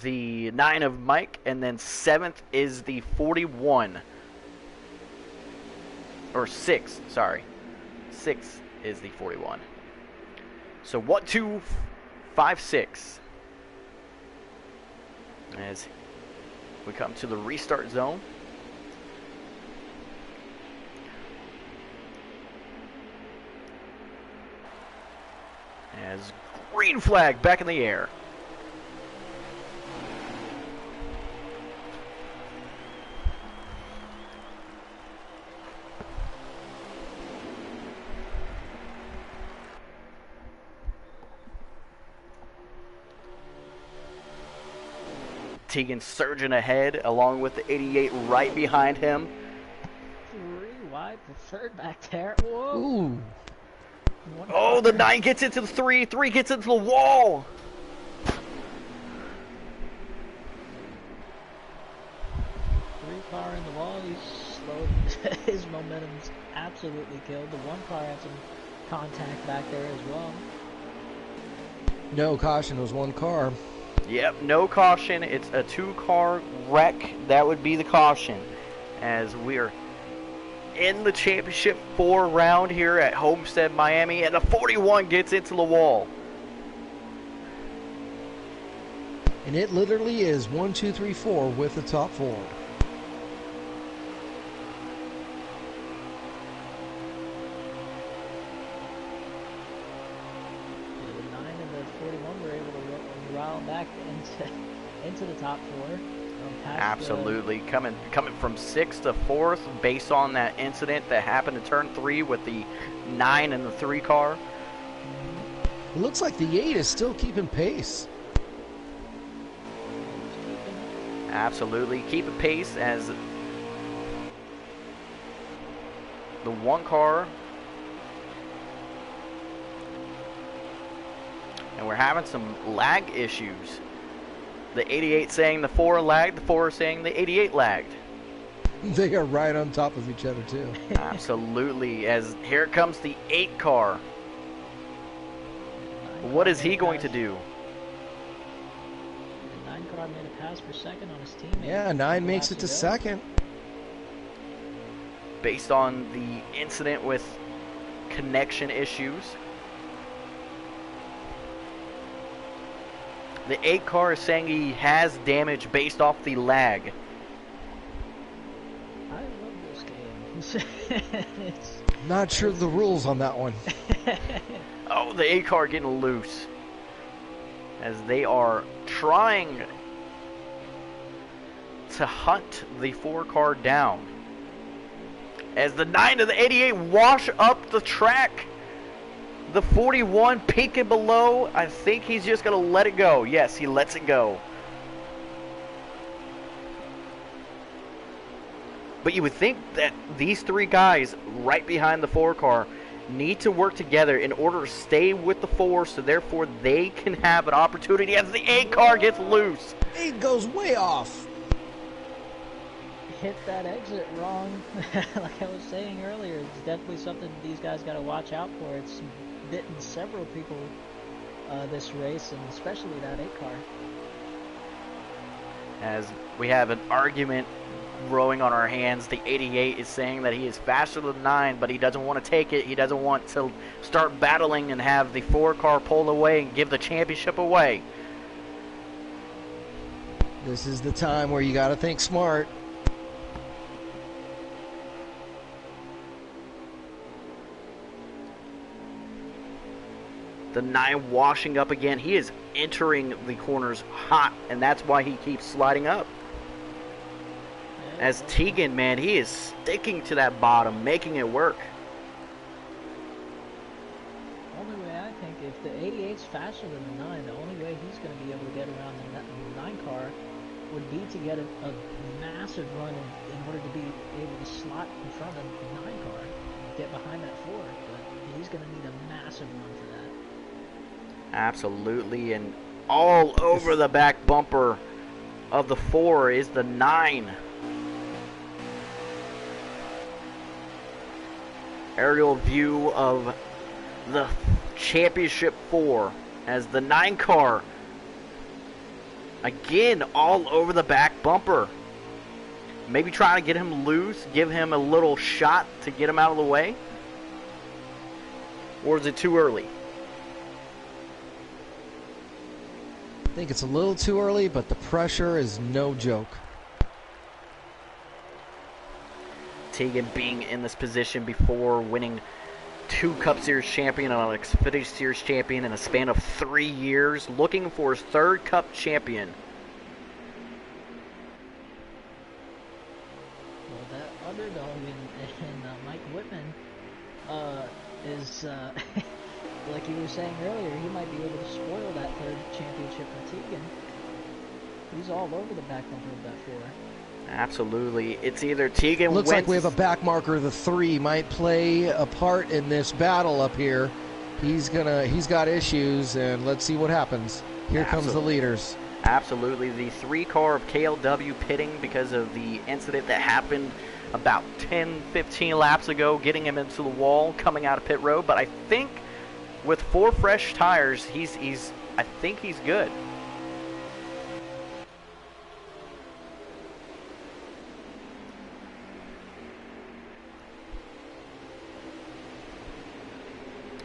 the 9 of Mike, and then 7th is the 41. Or 6th, sorry. 6th is the 41. So 1, 2, 5, 6. As we come to the restart zone. As green flag back in the air. Tegan surging ahead, along with the 88 right behind him. 3 wide for third back there. Whoa. Ooh. Oh, the 9 gets into the 3. 3 gets into the wall. 3 car in the wall. He's slowed. His momentum's absolutely killed. The 1 car had some contact back there as well. No caution, it was 1 car. Yep, no caution. It's a 2-car wreck. That would be the caution. As we are in the championship 4 round here at Homestead, Miami, and the 41 gets into the wall. And it literally is 1, 2, 3, 4 with the top 4. The 9 and the 41 were able to roll back into the top 4. Absolutely. Coming from 6th to 4th based on that incident that happened in turn 3 with the 9 and the 3 car. It looks like the 8 is still keeping pace. Absolutely. Keep a pace as the 1 car. And we're having some lag issues. The 88 saying the 4 lagged, the 4 saying the 88 lagged. They are right on top of each other, too. Absolutely. As here comes the 8 car. What is he going to do? The 9 car made a pass for second on his teammate. Yeah, 9 makes it to second. Based on the incident with connection issues. The 8 car is saying he has damage based off the lag. I love this game. Not sure of the rules on that one. Oh, the 8 car getting loose. As they are trying to hunt the 4 car down. As the 9 to the 88 wash up the track. The 41 peeking below. I think he's just going to let it go. Yes, he lets it go. But you would think that these 3 guys right behind the 4 car need to work together in order to stay with the 4, so therefore they can have an opportunity as the 8 car gets loose. 8 goes way off. Hit that exit wrong. Like I was saying earlier, it's definitely something these guys got to watch out for. It's bitten several people this race, and especially that 8 car. As we have an argument growing on our hands, the 88 is saying that he is faster than 9, but he doesn't want to take it. He doesn't want to start battling and have the 4 car pull away and give the championship away. This is the time where you got to think smart. The 9 washing up again. He is entering the corners hot, and that's why he keeps sliding up. As Tegan, man, he is sticking to that bottom, making it work. Only way I think, if the 88's faster than the 9, the only way he's going to be able to get around the 9 car would be to get a massive run in order to be able to slot in front of the 9 car and get behind that 4. But he's going to need a massive run for that. Absolutely, and all over the back bumper of the 4 is the 9. Aerial view of the championship 4 as the 9 car again all over the back bumper. Maybe trying to get him loose, give him a little shot to get him out of the way. Or is it too early? I think it's a little too early, but the pressure is no joke. Tegan being in this position before, winning 2 Cup Series champion and an Xfinity Series champion in a span of 3 years, looking for his 3rd Cup champion. Well, that underdog in Mike Whitman is, like you were saying earlier, he might be able to spoil that 3rd championship for Tegan. He's all over the back bumper of that 4. Absolutely. It's either Tegan Looks wins. like we have a back marker. The 3 might play a part in this battle up here. He's got issues, and let's see what happens. Here comes the leaders. Absolutely. The 3 car of KLW pitting because of the incident that happened about 10-15 laps ago, getting him into the wall, coming out of pit road. But I think with 4 fresh tires, I think he's good.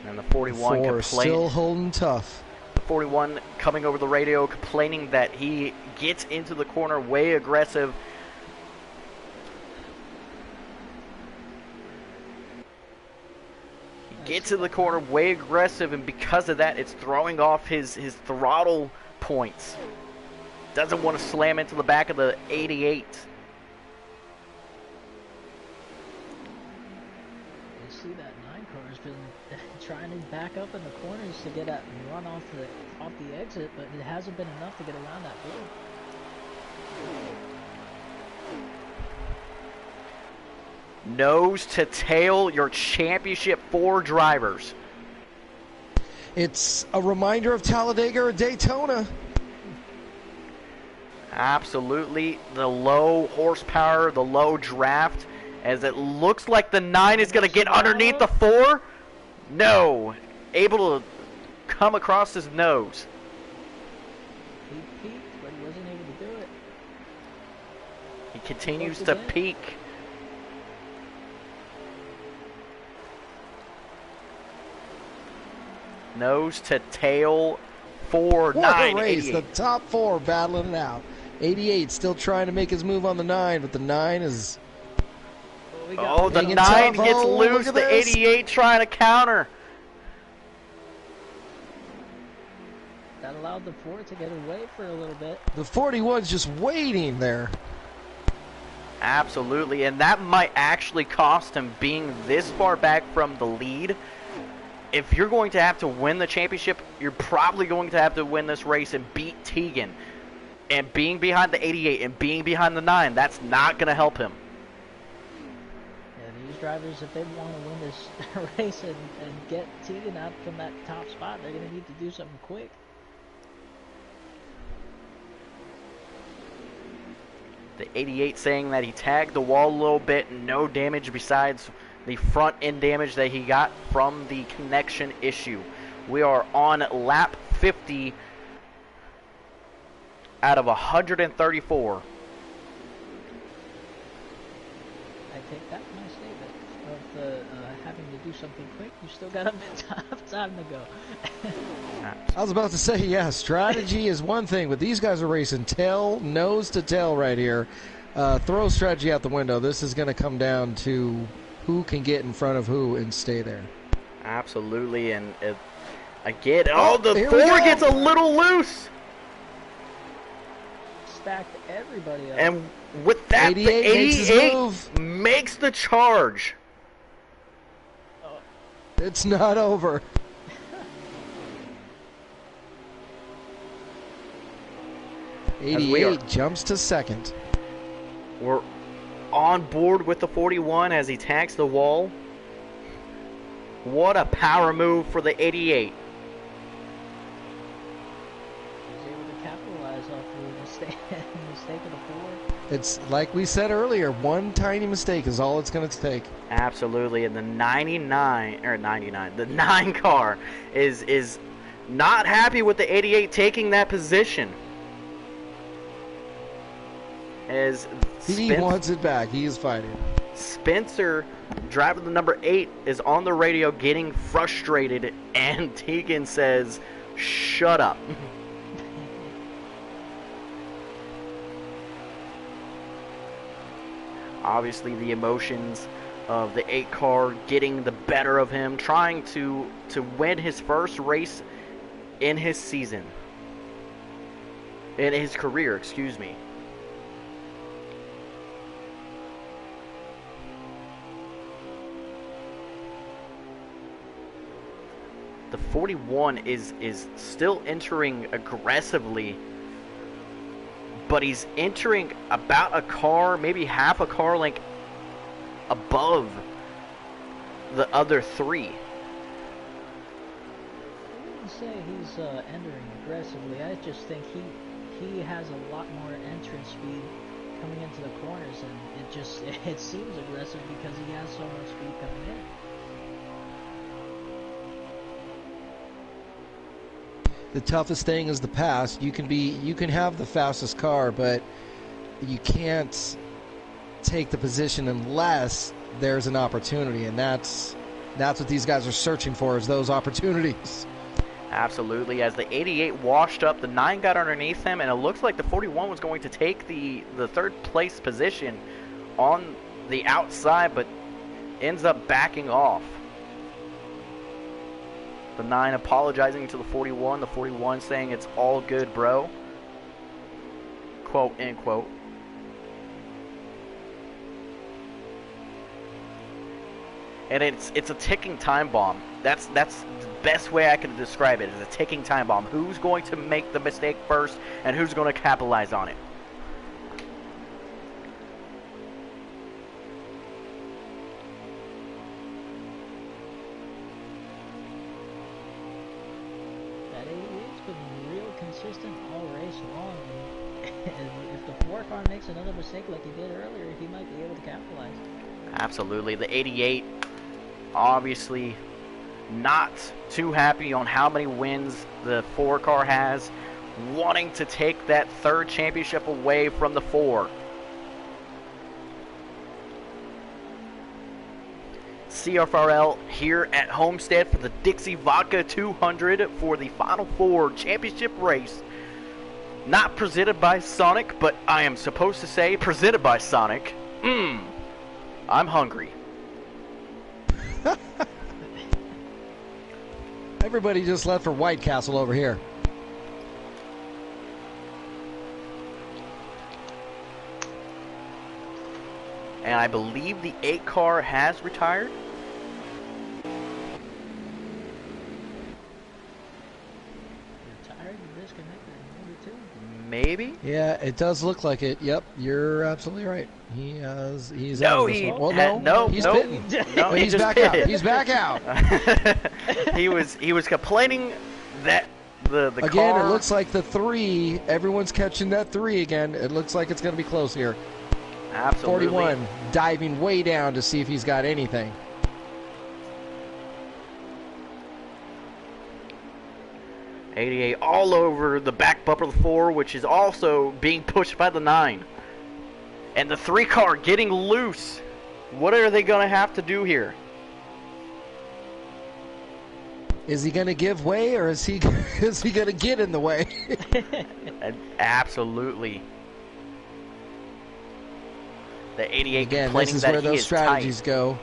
And the 41 still holding tough. The 41 coming over the radio complaining that he gets into the corner way aggressive. He gets in the corner way aggressive, and because of that, it's throwing off his throttle points. Doesn't want to slam into the back of the 88. You see that 9 car has been trying to back up in the corners to get that run off the exit, but it hasn't been enough to get around that 4. Nose to tail your championship 4 drivers. It's a reminder of Talladega or Daytona. Absolutely. The low horsepower, the low draft, as it looks like the 9 is going to get underneath the 4. No. Able to come across his nose. He peaked, but he wasn't able to do it. He continues to peak. Nose to tail, 4, What 9, a race. 88. The top 4 battling it out. 88 still trying to make his move on the 9, but the 9 is... Oh, the Hanging 9 tough. gets Oh, loose. look at The this. 88 trying to counter. That allowed the 4 to get away for a little bit. The 41's just waiting there. Absolutely, and that might actually cost him being this far back from the lead. If you're going to have to win the championship, you're probably going to have to win this race and beat Tegan. And being behind the 88 and being behind the 9, that's not going to help him. Yeah, these drivers, if they want to win this race and get Tegan out from that top spot, they're going to need to do something quick. The 88 saying that he tagged the wall a little bit, no damage besides the front end damage that he got from the connection issue. We are on lap 50 out of 134. I take that my statement of the having to do something quick. You still got a bit of time to go. I was about to say, yeah, strategy is one thing, but these guys are racing nose to tail right here. Throw strategy out the window. This is going to come down to who can get in front of who and stay there. Absolutely, and again, the here we 4 go. gets a little loose. Stacked everybody up. And with that, the 88 makes his 88 move. makes the charge. It's not over. we 88 are- jumps to second. We're on board with the 41 as he tags the wall. What a power move for the 88. He was able to capitalize off the mistake of the 4. It's like we said earlier, one tiny mistake is all it's going to take. Absolutely, and the 99, the 9 car is not happy with the 88 taking that position. As He wants it back. He is fighting. Spencer, driving the number 8, is on the radio getting frustrated, and Tegan says, "Shut up." Obviously, the emotions of the 8 car getting the better of him, trying to win his first race in his season. In his career, excuse me. The 41 is still entering aggressively, but he's entering about a car, maybe half a car length above the other 3. I wouldn't say he's entering aggressively. I just think he has a lot more entrance speed coming into the corners, and it seems aggressive because he has so much speed coming in. The toughest thing is the pass. You can have the fastest car, but you can't take the position unless there's an opportunity, and that's what these guys are searching for, is those opportunities. Absolutely. As the 88 washed up, the 9 got underneath him, and it looks like the 41 was going to take the third place position on the outside, but ends up backing off. The 9 apologizing to the 41, the 41 saying it's all good, bro. Quote, end quote. And it's a ticking time bomb. That's the best way I can describe it, is a ticking time bomb. Who's going to make the mistake first, and who's going to capitalize on it? consistent all race long. And if the 4 car makes another mistake like he did earlier, he might be able to capitalize. Absolutely. The 88, obviously not too happy on how many wins the 4 car has, wanting to take that 3rd championship away from the 4. CFRL here at Homestead for the Dixie Vodka 200 for the Final 4 championship race. Not presented by Sonic, but I am supposed to say presented by Sonic. I'm hungry. Everybody just left for White Castle over here. And I believe the 8 car has retired. Retired and disconnected, maybe too. Maybe? Yeah, it does look like it. Yep, you're absolutely right. He's No, out of this he one. Well, had, no, he's no, pitting. no, he He's just back pitted. out. He's back out. he was complaining that the Again, car. it looks like the 3. Everyone's catching that 3 again. It looks like it's going to be close here. Absolutely. 41 diving way down to see if he's got anything. '88 all over the back bumper of the 4, which is also being pushed by the 9. And the 3 car getting loose. What are they going to have to do here? Is he going to give way, or is he going to get in the way? Absolutely. The 88 Again, complaining this is that where he those is strategies tight. go.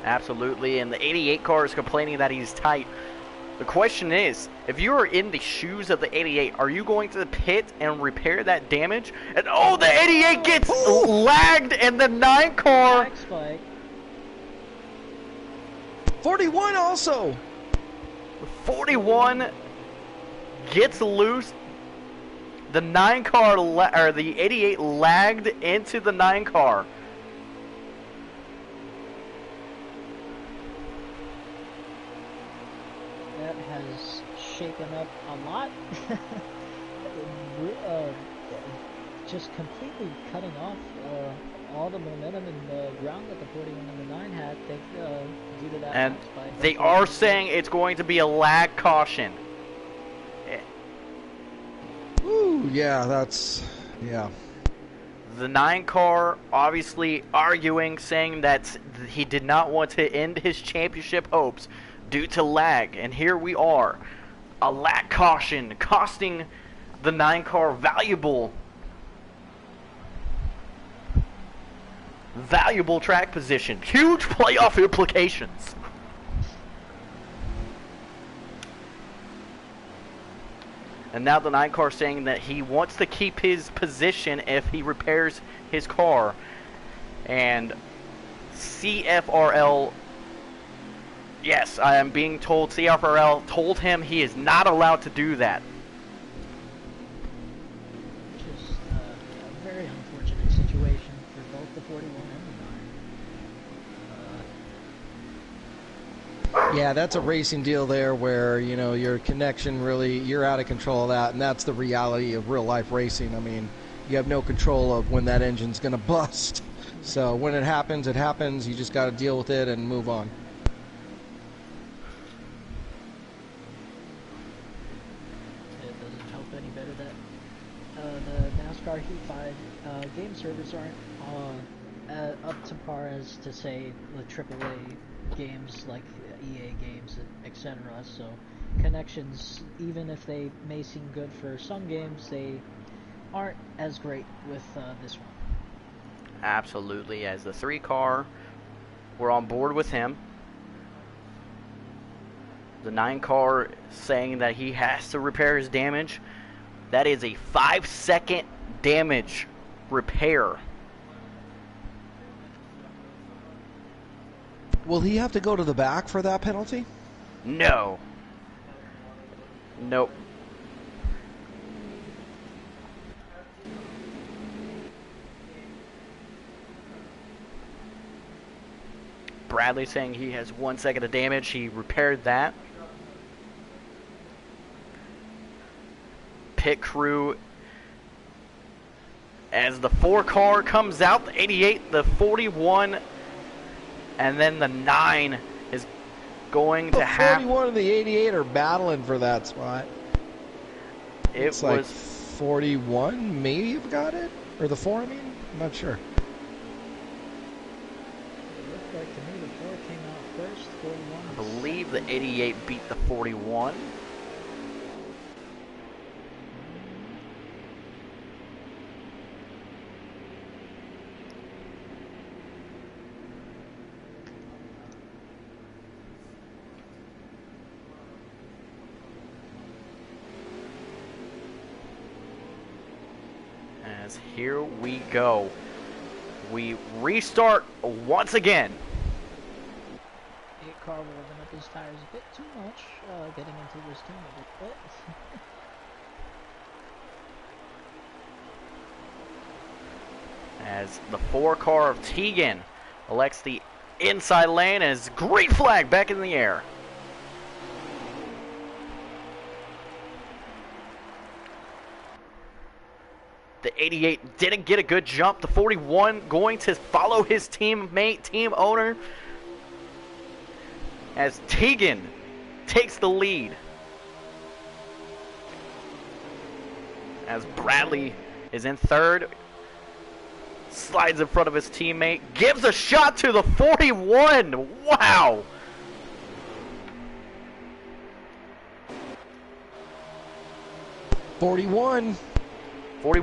Absolutely, and the 88 car is complaining that he's tight. The question is, if you are in the shoes of the 88, are you going to pit and repair that damage? And oh, the 88 gets lagged, and the 9 car. Back spike. 41 also. 41 gets loose. The 9 car, or the 88 lagged into the 9 car. That has shaken up a lot. Just completely cutting off all the momentum and the ground that the 41 and the 9 had due to that. And back spike. they are saying it's going to be a lag caution. Ooh, yeah, that's, yeah. The 9 car obviously arguing, saying that he did not want to end his championship hopes due to lag. And here we are. A lag caution costing the 9 car valuable track position. Huge playoff implications. And now the 9 car saying that he wants to keep his position if he repairs his car. And CFRL, yes, I am being told CFRL told him he is not allowed to do that. Just a very unfortunate situation for both the 41 and the 9. Yeah, that's a racing deal there where, you know, your connection really, you're out of control of that, and that's the reality of real life racing. I mean, you have no control of when that engine's going to bust. So when it happens, it happens. You just got to deal with it and move on. It doesn't help any better that the NASCAR Heat 5 game servers aren't up to par as to say the AAA games like EA games, etc. So connections, even if they may seem good for some games, they aren't as great with this one. Absolutely, as the 3 car, we're on board with him. The 9 car saying that he has to repair his damage. That is a 5-second damage repair. Will he have to go to the back for that penalty? No. Nope. Bradley saying he has 1 second of damage. He repaired that. pit crew. As the 4 car comes out, the 88, the 41, and then the 9 is going to have... The 41 and the 88 are battling for that spot. It's like 41 maybe have got it? Or the 4, I mean? I'm not sure. It looked like to me the 4 came out first, 41. I believe the 88 beat the 41. As here we go. We restart once again. 8 car warming up his tires a bit too much, getting into this turn a bit. As the 4 car of Tegan elects the inside lane as great flag back in the air. The 88 didn't get a good jump. The 41 going to follow his teammate, team owner, as Tegan takes the lead. As Bradley is in third, slides in front of his teammate, gives a shot to the 41. Wow! '41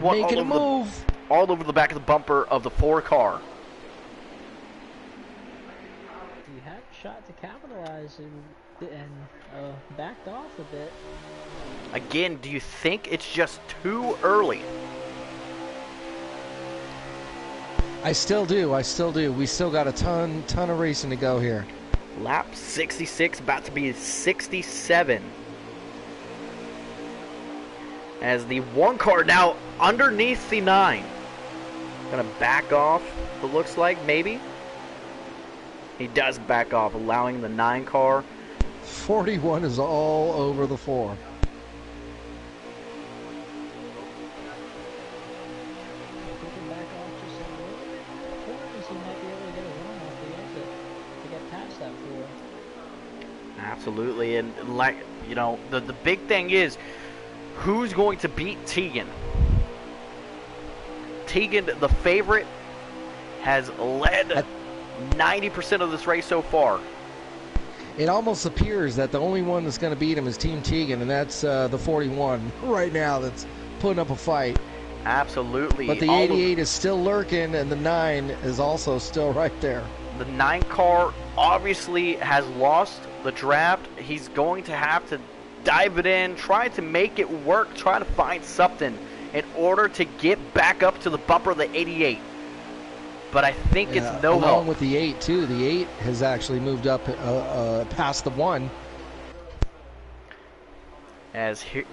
making a move all over the back of the bumper of the 4 car. He had a shot to capitalize and backed off a bit. Again, do you think it's just too early? I still do. We still got a ton of racing to go here. Lap 66, about to be 67. As the 1 car now underneath the 9. Gonna back off, it looks like, maybe. He does back off, allowing the 9 car. 41 is all over the 4. Absolutely, and like, you know, the big thing is, who's going to beat Tegan? Tegan, the favorite, has led 90% of this race so far. It almost appears that the only one that's going to beat him is Team Tegan, and that's the 41 right now that's putting up a fight. Absolutely. But the 88 is still lurking, and the 9 is also still right there. The 9 car obviously has lost the draft. He's going to have to dive it in, try to make it work, try to find something in order to get back up to the bumper of the 88. But I think it's no help. Along with the 8 too. The 8 has actually moved up past the 1. As here,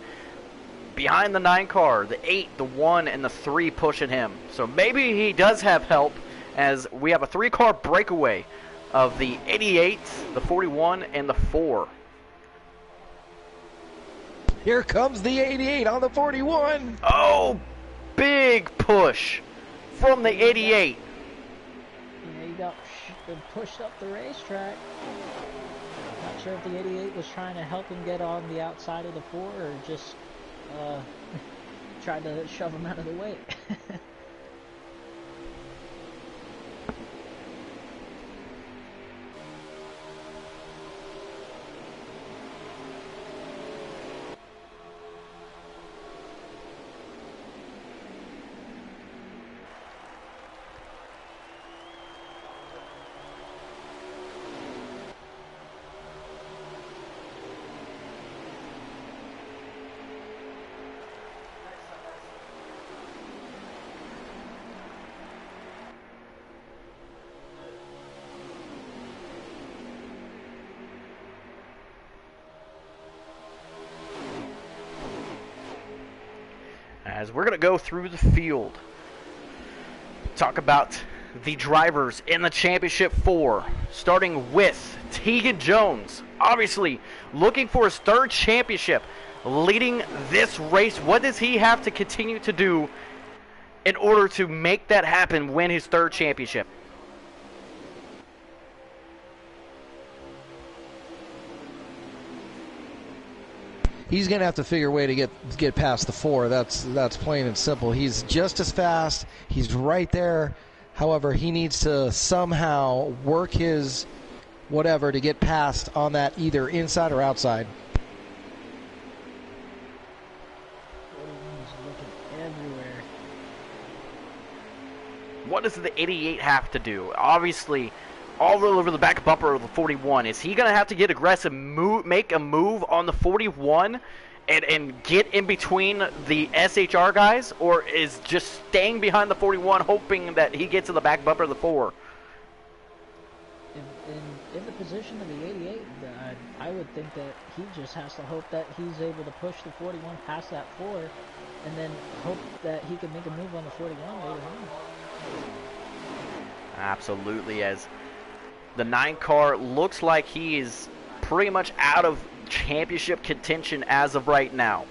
behind the 9 car, the 8, the 1, and the 3 pushing him. So maybe he does have help, as we have a 3 car breakaway of the 88, the 41, and the 4. Here comes the 88 on the 41. Oh, big push from the 88. Yeah, he got pushed up the racetrack. Not sure if the 88 was trying to help him get on the outside of the 4 or just tried to shove him out of the way. As we're going to go through the field, talk about the drivers in the championship 4, starting with Tegan Jones, obviously looking for his 3rd championship, leading this race. What does he have to continue to do in order to make that happen, win his 3rd championship? He's going to have to figure a way to get past the 4. That's plain and simple. He's just as fast. He's right there. However, he needs to somehow work his whatever to get past on that either inside or outside. What does the 88 have to do? Obviously, all over the back bumper of the 41. Is he going to have to get aggressive, make a move on the 41 and get in between the SHR guys? Or is just staying behind the 41 hoping that he gets in the back bumper of the 4? In the position of the 88, I would think that he just has to hope that he's able to push the 41 past that 4 and then hope that he can make a move on the 41 later on. Absolutely, as the 9 car looks like he is pretty much out of championship contention as of right now.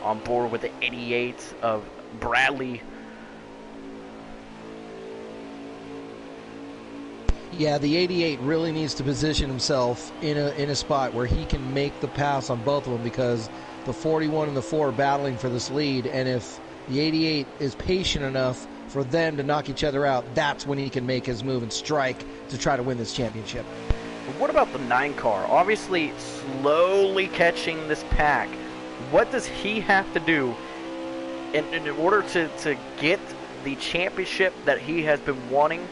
On board with the 88 of Bradley. Yeah, the 88 really needs to position himself in a spot where he can make the pass on both of them, because the 41 and the 4 are battling for this lead, and if the 88 is patient enough for them to knock each other out, that's when he can make his move and strike to try to win this championship. But what about the 9 car? Obviously slowly catching this pack. What does he have to do in order to get the championship that he has been wanting?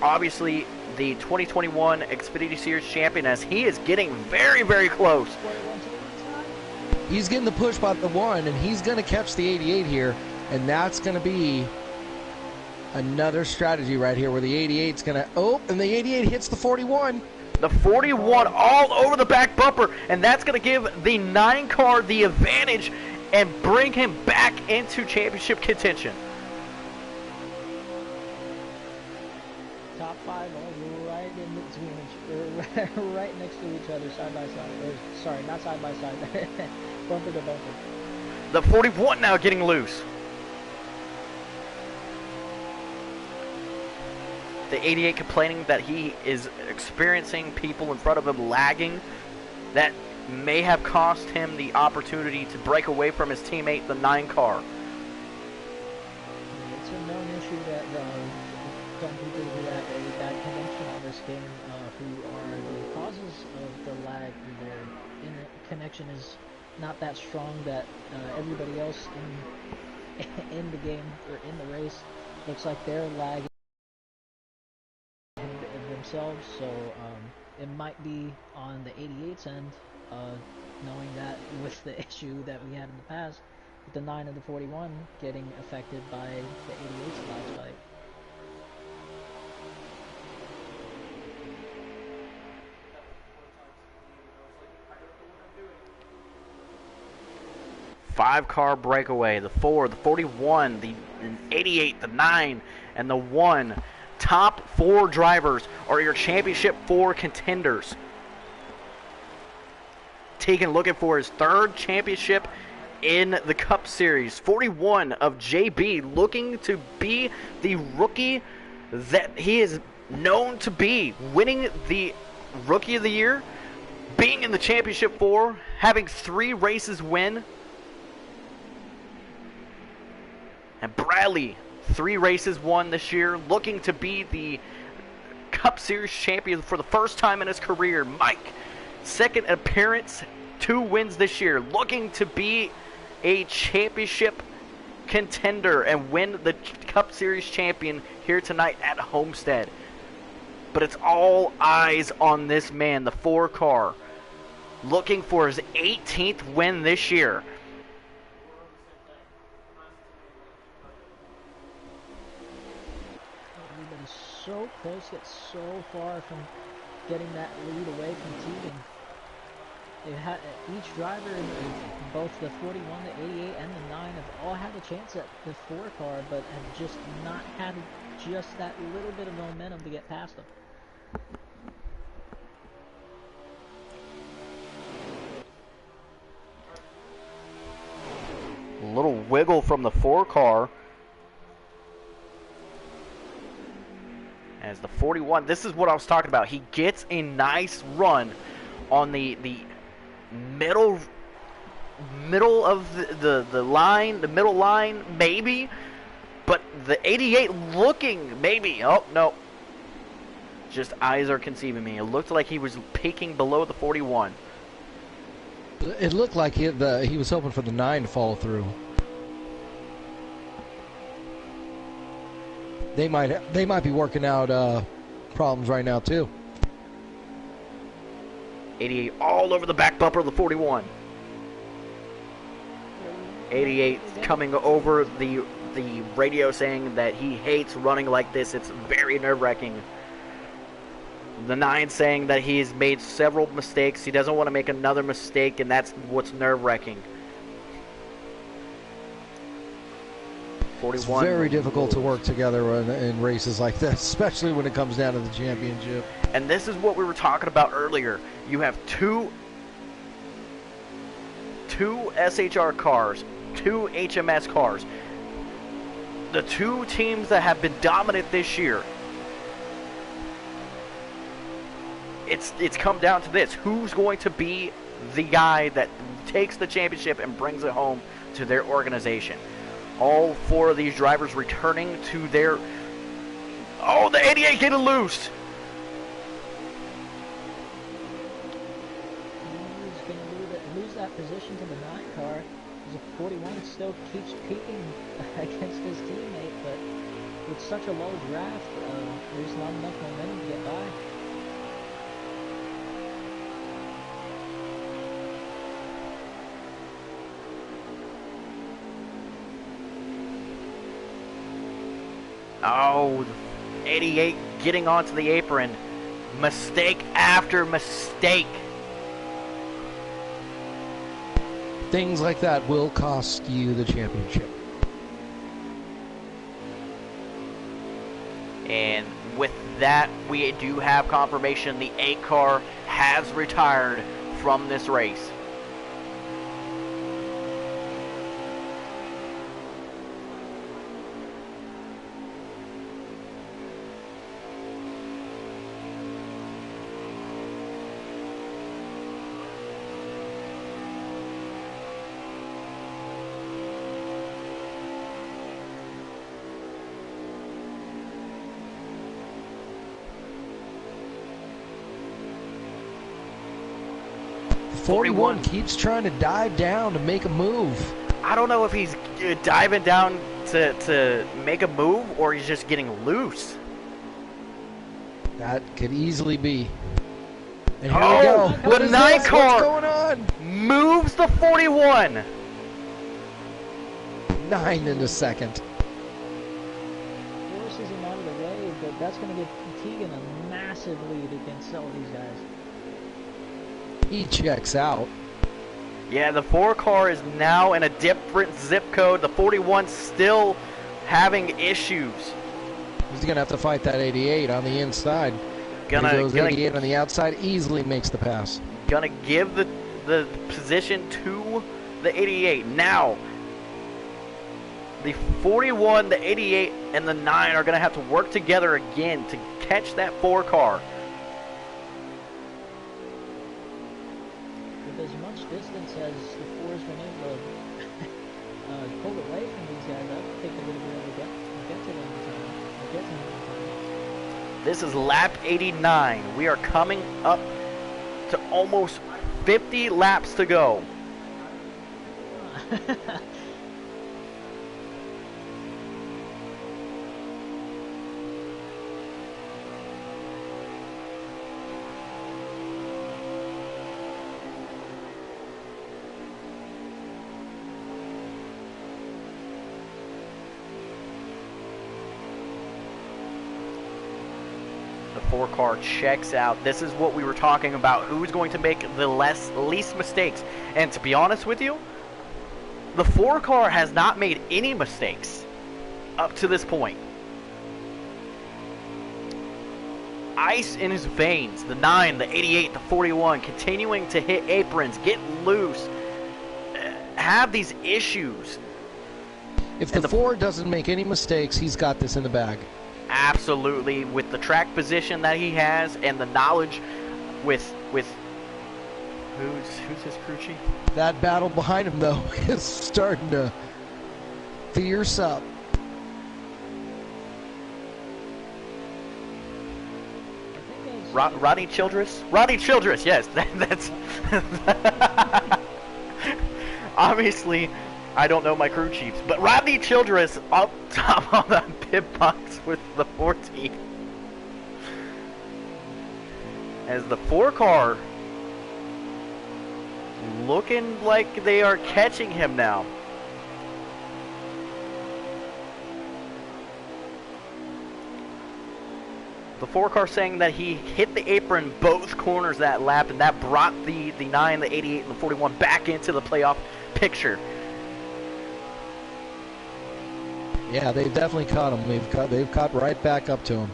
Obviously, the 2021 Xfinity Series champion, as he is getting very, very close. He's getting the push by the 1, and he's going to catch the 88 here, and that's going to be another strategy right here where the 88's going to... Oh, and the 88 hits the 41. The 41 all over the back bumper, and that's going to give the 9 car the advantage and bring him back into championship contention. Top 5 all right in between, right next to each other, side by side. Or, sorry, not side by side, bumper to bumper. The 41 now getting loose. The 88 complaining that he is experiencing people in front of him lagging. That may have cost him the opportunity to break away from his teammate, the 9 car. It's a known issue that some people who have a bad connection on this game, who are the causes of the lag, their internet connection is not that strong that everybody else in the game or in the race looks like they're lagging themselves, so it might be on the 88's end, knowing that with the issue that we had in the past with the 9 and the 41 getting affected by the 88's lag spike. Five-car breakaway. The 4, the 41, the 88, the 9, and the 1. Top 4 drivers are your championship 4 contenders. Tegan looking for his 3rd championship in the Cup Series. 41 of JB looking to be the rookie that he is known to be. Winning the Rookie of the Year, being in the championship 4, having 3 races win. And Bradley, 3 races won this year, looking to be the Cup Series champion for the first time in his career. Mike, 2nd appearance, 2 wins this year, looking to be a championship contender and win the Cup Series champion here tonight at Homestead. But it's all eyes on this man, the 4 car, looking for his 18th win this year. So close, yet so far from getting that lead away from Tegan. Each driver in both the 41, the 88, and the 9 have all had a chance at the 4 car, but have just not had just that little bit of momentum to get past them. A little wiggle from the 4 car. As the 41, this is what I was talking about. He gets a nice run on the middle of the line, the middle line, maybe. But the 88 looking, maybe. Oh, no. Just eyes are conceiving me. It looked like he was peeking below the 41. It looked like he was hoping for the 9 to fall through. They might be working out problems right now too. 88 all over the back bumper of the 41. 88 coming over the radio saying that he hates running like this. It's very nerve-wracking. The 9 saying that he's made several mistakes. He doesn't want to make another mistake, and that's what's nerve-wracking. It's very difficult to work together in races like this, especially when it comes down to the championship. And this is what we were talking about earlier. You have two SHR cars, 2 HMS cars. The 2 teams that have been dominant this year. It's come down to this. Who's going to be the guy that takes the championship and brings it home to their organization? All 4 of these drivers returning to their... Oh, the 88 getting loose! He's going to lose that position to the 9 car. The 41 still keeps peaking against his teammate, but with such a low draft, there's not enough momentum to get by. Oh, 88 getting onto the apron. Mistake after mistake. Things like that will cost you the championship. And with that, we do have confirmation the 8 car has retired from this race. Forty-one keeps trying to dive down to make a move. I don't know if he's diving down to make a move or he's just getting loose. That could easily be. And here Oh, we go. What the is 9 this? car What's going on? moves the 41. 9 in a second. Forces him out of the way, but that's going to give Teagan a massive lead against all these guys. He checks out. Yeah, the 4 car is now in a different zip code. The 41 still having issues. He's going to have to fight that 88 on the inside. Gonna 88 on the outside easily makes the pass. Gonna give the position to the 88. Now, the 41, the 88, and the 9 are gonna have to work together again to catch that 4 car. With as much distance as the 4's been able to pull away from these guys, I don't think they're going to be able to get to them in time. Or get to them in time. This is lap 89. We are coming up to almost 50 laps to go. The 4 car checks out. This is what we were talking about. Who's going to make the least mistakes? And to be honest with you, the 4 car has not made any mistakes up to this point. Ice in his veins. The 9, the 88, the 41, continuing to hit aprons, get loose, have these issues. If the 4 doesn't make any mistakes, he's got this in the bag. Absolutely, with the track position that he has and the knowledge with who's his crew chief? That battle behind him though is starting to fierce up. Rodney Childress? Rodney Childress, yes, that's obviously. I don't know my crew chiefs, but Rodney Childress up top on the pit box with the 14. As the 4 car looking like they are catching him now. The 4 car saying that he hit the apron both corners that lap, and that brought the 9, the 88, and the 41 back into the playoff picture. Yeah, they've definitely caught him. They've caught right back up to him.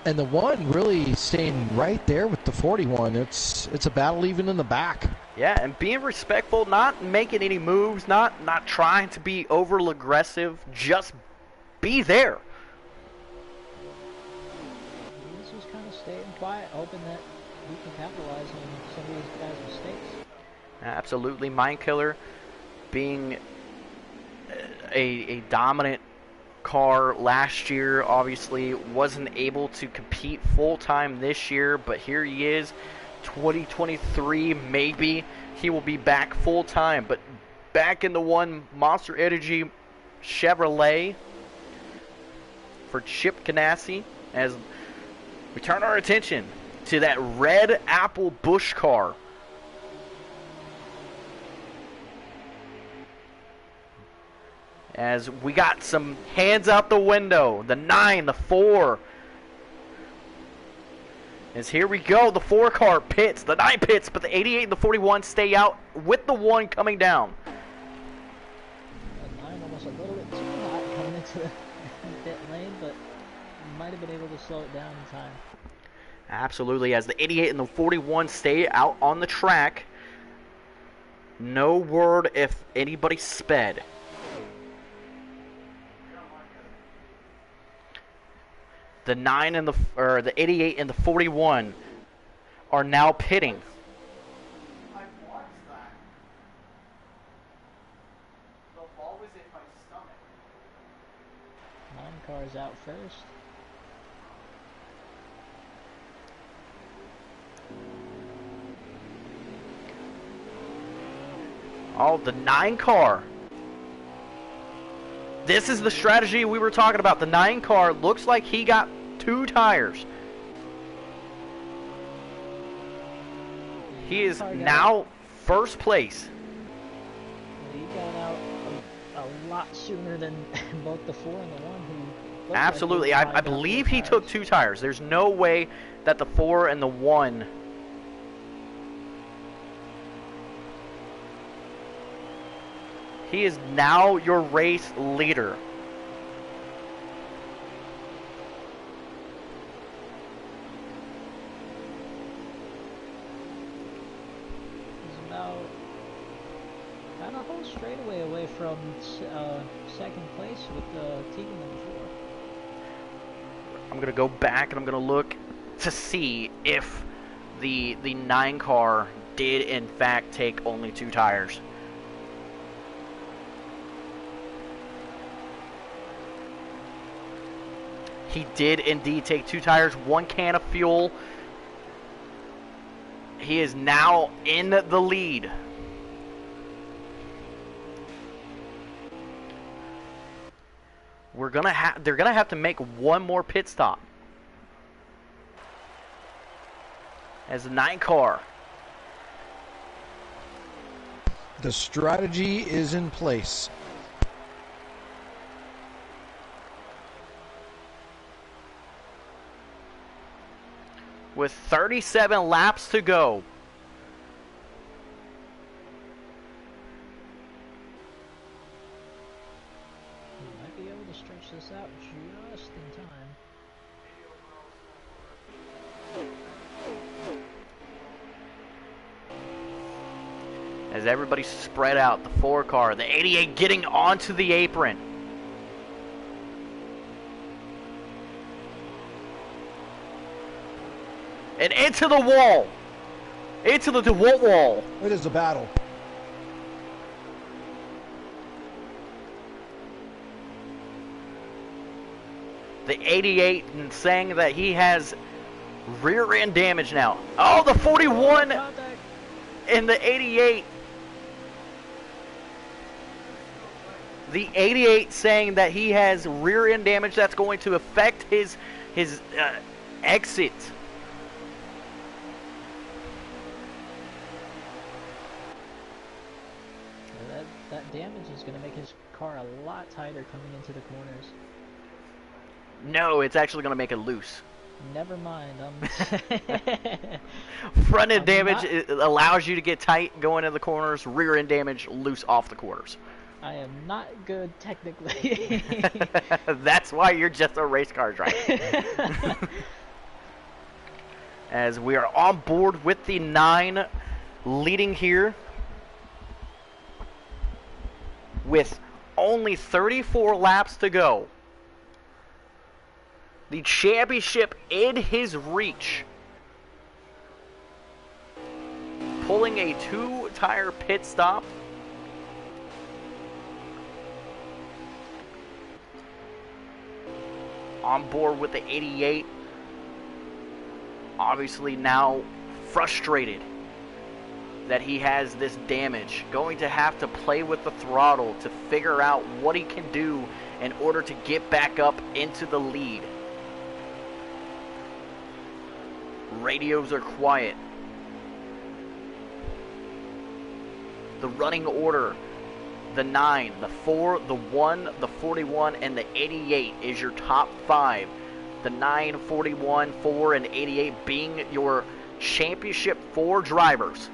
And the 1 really staying right there with the 41. It's a battle even in the back. Yeah, and being respectful, not making any moves, not trying to be overly aggressive, just be there. Staying quiet, hoping that we can capitalize on some of these guys' mistakes. Absolutely. Mind Killer being a dominant car last year, obviously wasn't able to compete full-time this year, but here he is, 2023, maybe he will be back full-time, but back in the 1 Monster Energy Chevrolet for Chip Ganassi, as we turn our attention to that red Apple Busch car. As we got some hands out the window. The 9, the 4. As here we go. The 4 car pits. The 9 pits, but the 88 and the 41 stay out with the 1 coming down. The 9 almost a little bit too hot coming into the pit lane, but might have been able to slow it down in time. Absolutely, as the 88 and the 41 stay out on the track. No word if anybody sped. The 9 and the 88 and the 41 are now pitting. I've watched that. The ball was in my stomach. 9 cars out first. Oh, the 9 car. This is the strategy we were talking about. The 9 car looks like he got 2 tires. He is now first place. He got out a lot sooner than both the 4 and the 1 who... Absolutely. Like I believe he took 2 tires. There's no way that the 4 and the 1... He is now your race leader. He's about a whole straightaway away from second place with team number 4. I'm going to go back and I'm going to look to see if the 9 car did in fact take only 2 tires. He did indeed take 2 tires, 1 can of fuel. He is now in the lead. They're gonna have to make 1 more pit stop. As the 9 car The strategy is in place. With 37 laps to go. He might be able to stretch this out just in time. As everybody's spread out, the 4 car, the 88 getting onto the apron. And into the wall. Into the DeWalt wall. It is a battle. The 88 saying that he has rear end damage now. Oh, the 41 Contact. and the 88. The 88 saying that he has rear end damage that's going to affect his exit. That damage is going to make his car a lot tighter coming into the corners. No, it's actually going to make it loose. Never mind. Front end I'm damage not- it allows you to get tight going into the corners. Rear end damage loose off the corners. I am not good technically. That's why you're just a race car driver. As we are on board with the 9 leading here with only 34 laps to go. The championship in his reach. Pulling a 2-tire pit stop. On board with the 88. Obviously now frustrated that he has this damage. Going to have to play with the throttle to figure out what he can do in order to get back up into the lead. Radios are quiet. The running order: the 9, the 4, the 1, the 41, and the 88 is your top 5. The 9, 41, 4, and 88 being your championship 4 drivers.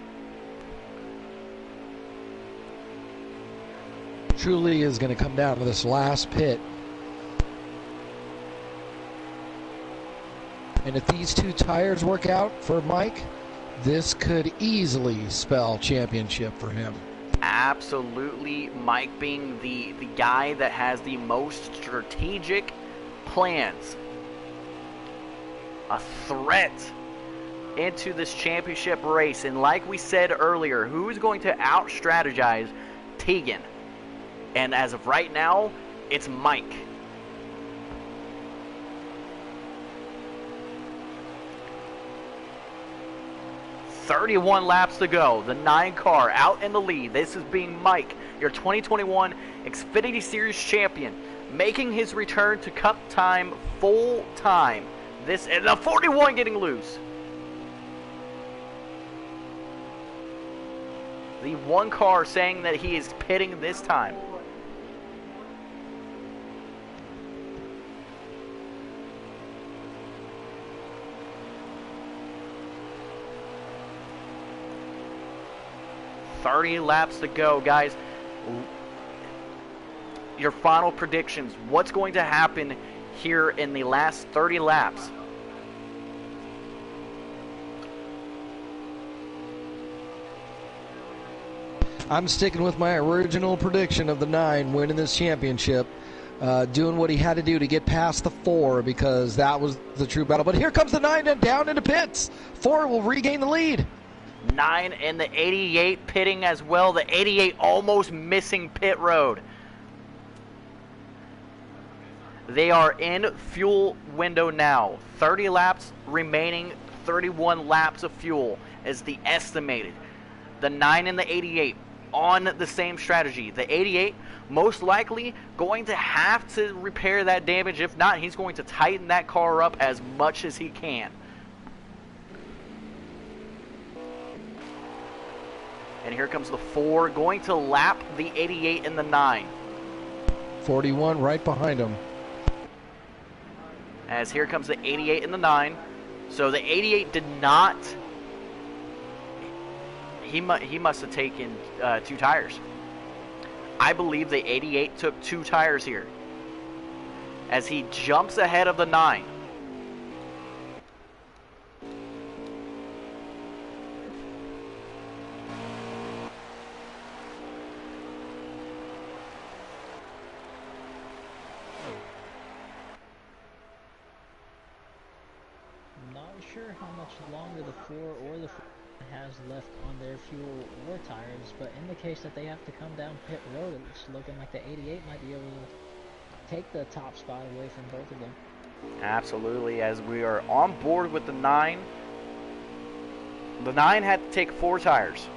Truly is going to come down to this last pit. And if these 2 tires work out for Mike, this could easily spell championship for him. Absolutely, Mike being the guy that has the most strategic plans. A threat into this championship race. And like we said earlier, who is going to out-strategize Tegan? And as of right now, it's Mike. .31 laps to go. The 9 car out in the lead. This is being Mike, your 2021 Xfinity Series champion, making his return to Cup time full time. This and the 41 getting loose. The 1 car saying that he is pitting this time. .30 laps to go, guys. Your final predictions. What's going to happen here in the last 30 laps? I'm sticking with my original prediction of the 9 winning this championship, doing what he had to do to get past the 4 because that was the true battle. But here comes the 9 and down into pits. 4 will regain the lead. 9 and the 88 pitting as well. The 88 almost missing pit road. They are in fuel window now. 30 laps remaining, 31 laps of fuel is the estimated. The 9 and the 88 on the same strategy. The 88 most likely going to have to repair that damage. If not, he's going to tighten that car up as much as he can. And here comes the 4, going to lap the 88 and the 9. 41 right behind him. As here comes the 88 and the 9. So the 88 did not... He must have taken 2 tires. I believe the 88 took 2 tires here. As he jumps ahead of the 9. Not sure how much longer the 4 or the 4 has left on their fuel or tires, but in the case that they have to come down pit road, it's looking like the 88 might be able to take the top spot away from both of them. Absolutely, as we are on board with the 9. The 9 had to take 4 tires.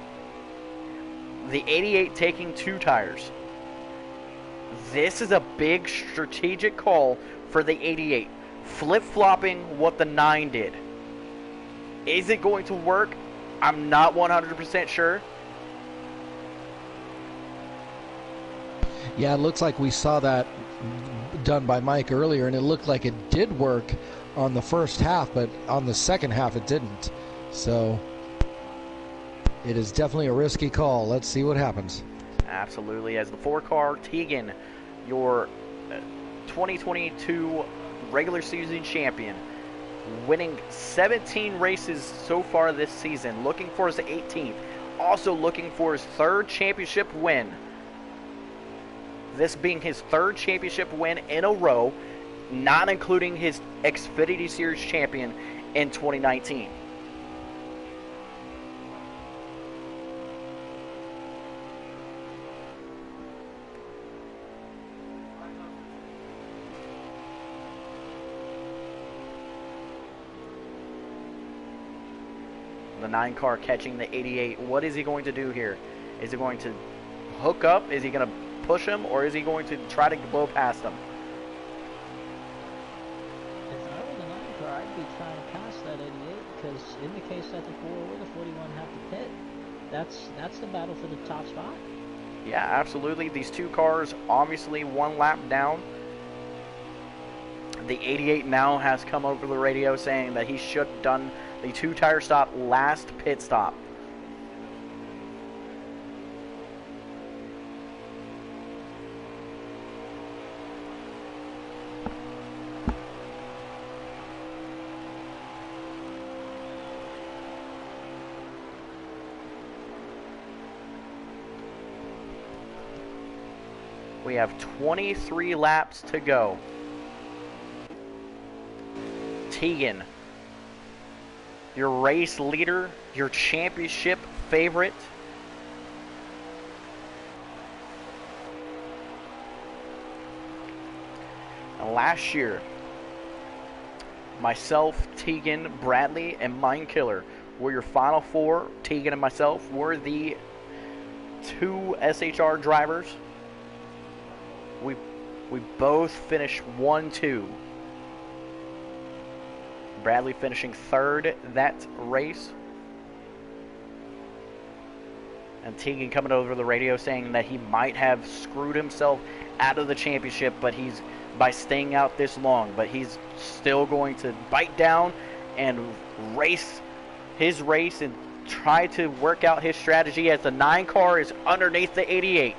The 88 taking 2 tires. This is a big strategic call for the 88. Flip-flopping what the 9 did. Is it going to work? I'm not 100% sure. Yeah, it looks like we saw that done by Mike earlier, and it looked like it did work on the first half, but on the second half it didn't. So it is definitely a risky call. Let's see what happens. Absolutely. As the 4 car, Tegan, your 2022 regular season champion, winning 17 races so far this season, looking for his 18th, also looking for his 3rd championship win. This being his 3rd championship win in a row, not including his Xfinity Series champion in 2019. The 9 car catching the 88. What is he going to do here? Is he going to hook up? Is he going to push him? Or is he going to try to blow past him? If I were the 9 car, I'd be trying to pass that 88, because in the case that the 4 or the 41 have to pit, that's the battle for the top spot. Yeah, absolutely. These 2 cars obviously 1 lap down. The 88 now has come over the radio saying that he should have done the 2 tire stop last pit stop. We have 23 laps to go. Tegan, your race leader, your championship favorite. And last year, myself, Tegan, Bradley, and Mine Killer were your final 4. Tegan and myself were the 2 SHR drivers. We both finished 1-2. Bradley finishing 3rd that race. And Tegan coming over the radio saying that he might have screwed himself out of the championship, but he's by staying out this long. But he's still going to bite down and race his race and try to work out his strategy as the 9 car is underneath the 88.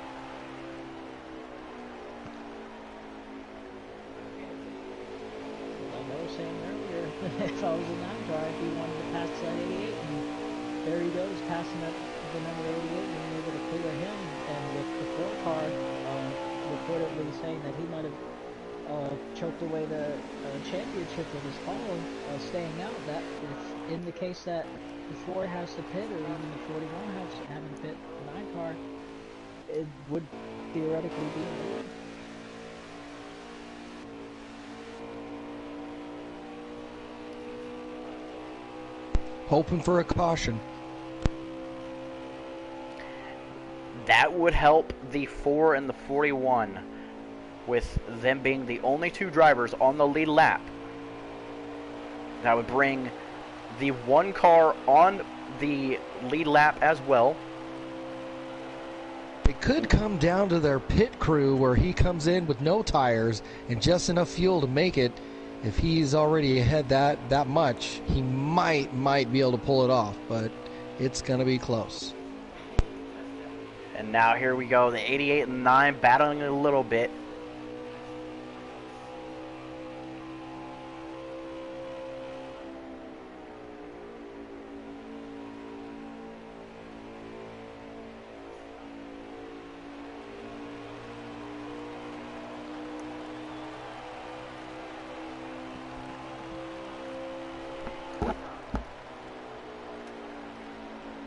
If I was a 9 car, I'd be wanting to pass that 88, and there he goes, passing up the number 88, being able to clear him, and with the 4 car reportedly saying that he might have choked away the championship with his car, staying out, that if in the case that the 4 has to pit, or even the 41 has having to pit the 9 car, it would theoretically be a win. Hoping for a caution. That would help the 4 and the 41, with them being the only 2 drivers on the lead lap. That would bring the 1 car on the lead lap as well. It could come down to their pit crew where he comes in with no tires and just enough fuel to make it. If he's already ahead that much, he might be able to pull it off, but it's going to be close. And now here we go, the 88 and 9 battling a little bit.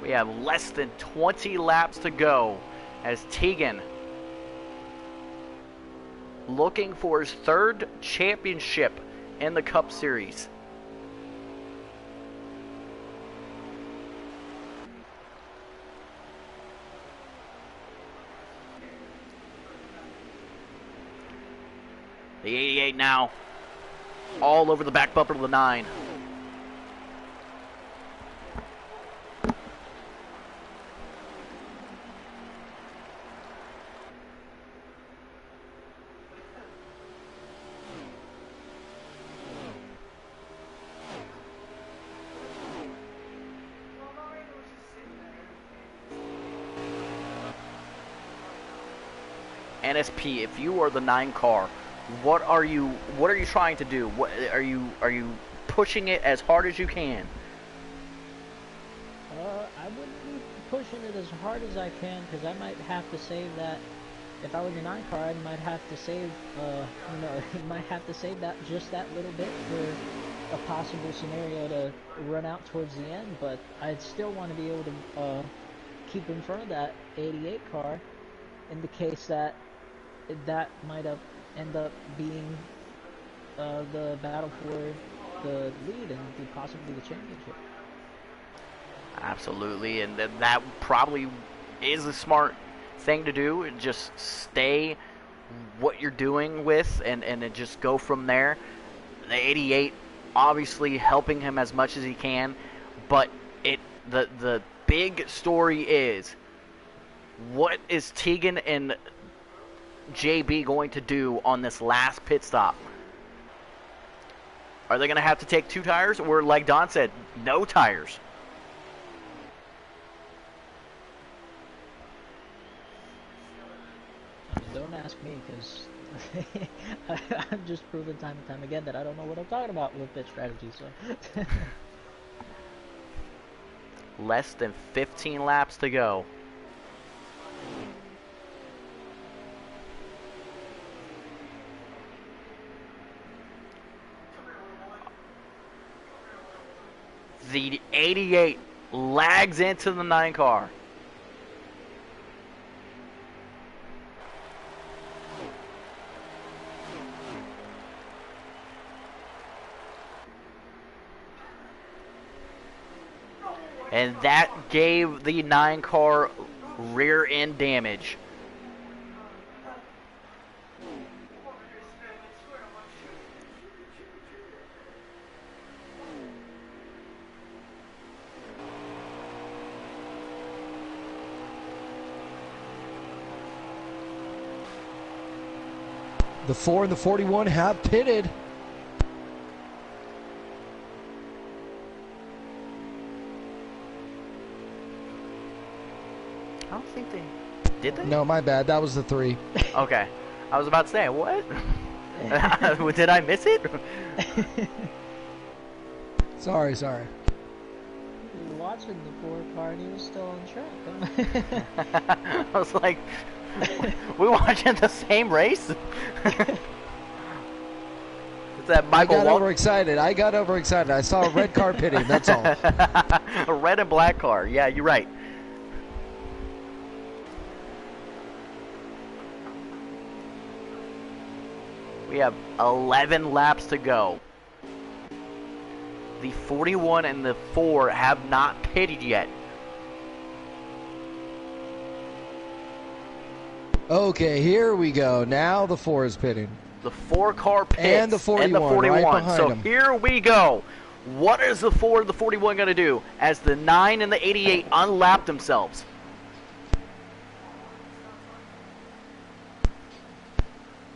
We have less than 20 laps to go as Tegan looking for his third championship in the Cup Series. The 88 now all over the back bumper of the 9. NSP, if you are the 9 car, what are you trying to do? What are you pushing it as hard as you can? I wouldn't be pushing it as hard as I can, because I might have to save that. If I were the 9 car, I might have to save, might have to save that just that little bit for a possible scenario to run out towards the end. But I'd still want to be able to keep in front of that 88 car in the case that might end up being the battle for the lead and possibly the championship. Absolutely, and that probably is a smart thing to do. Just stay what you're doing with and just go from there. The 88 obviously helping him as much as he can, but the big story is, what is Tegan and JB going to do on this last pit stop? Are they going to have to take 2 tires, or like Don said, no tires? Don't ask me, because I've just proven time and time again that I don't know what I'm talking about with pit strategy. So less than 15 laps to go. The 88 lags into the 9 car. And that gave the 9 car rear end damage. The 4 and the 41 have pitted. I don't think they did. They? No, my bad. That was the 3. Okay, I was about to say, what? Did I miss it? Sorry. We were watching the 4 car and he was still on track. I was like, we watching the same race? Is that Michael I got overexcited. I saw a red car pitting, that's all. A red and black car. Yeah, you're right. We have 11 laps to go. The 41 and the 4 have not pitted yet. Okay, here we go. Now the 4 is pitting. The 4 car pits And the 41, right behind so him. here we go. What is the 4 and the 41 going to do as the 9 and the 88 unlap themselves?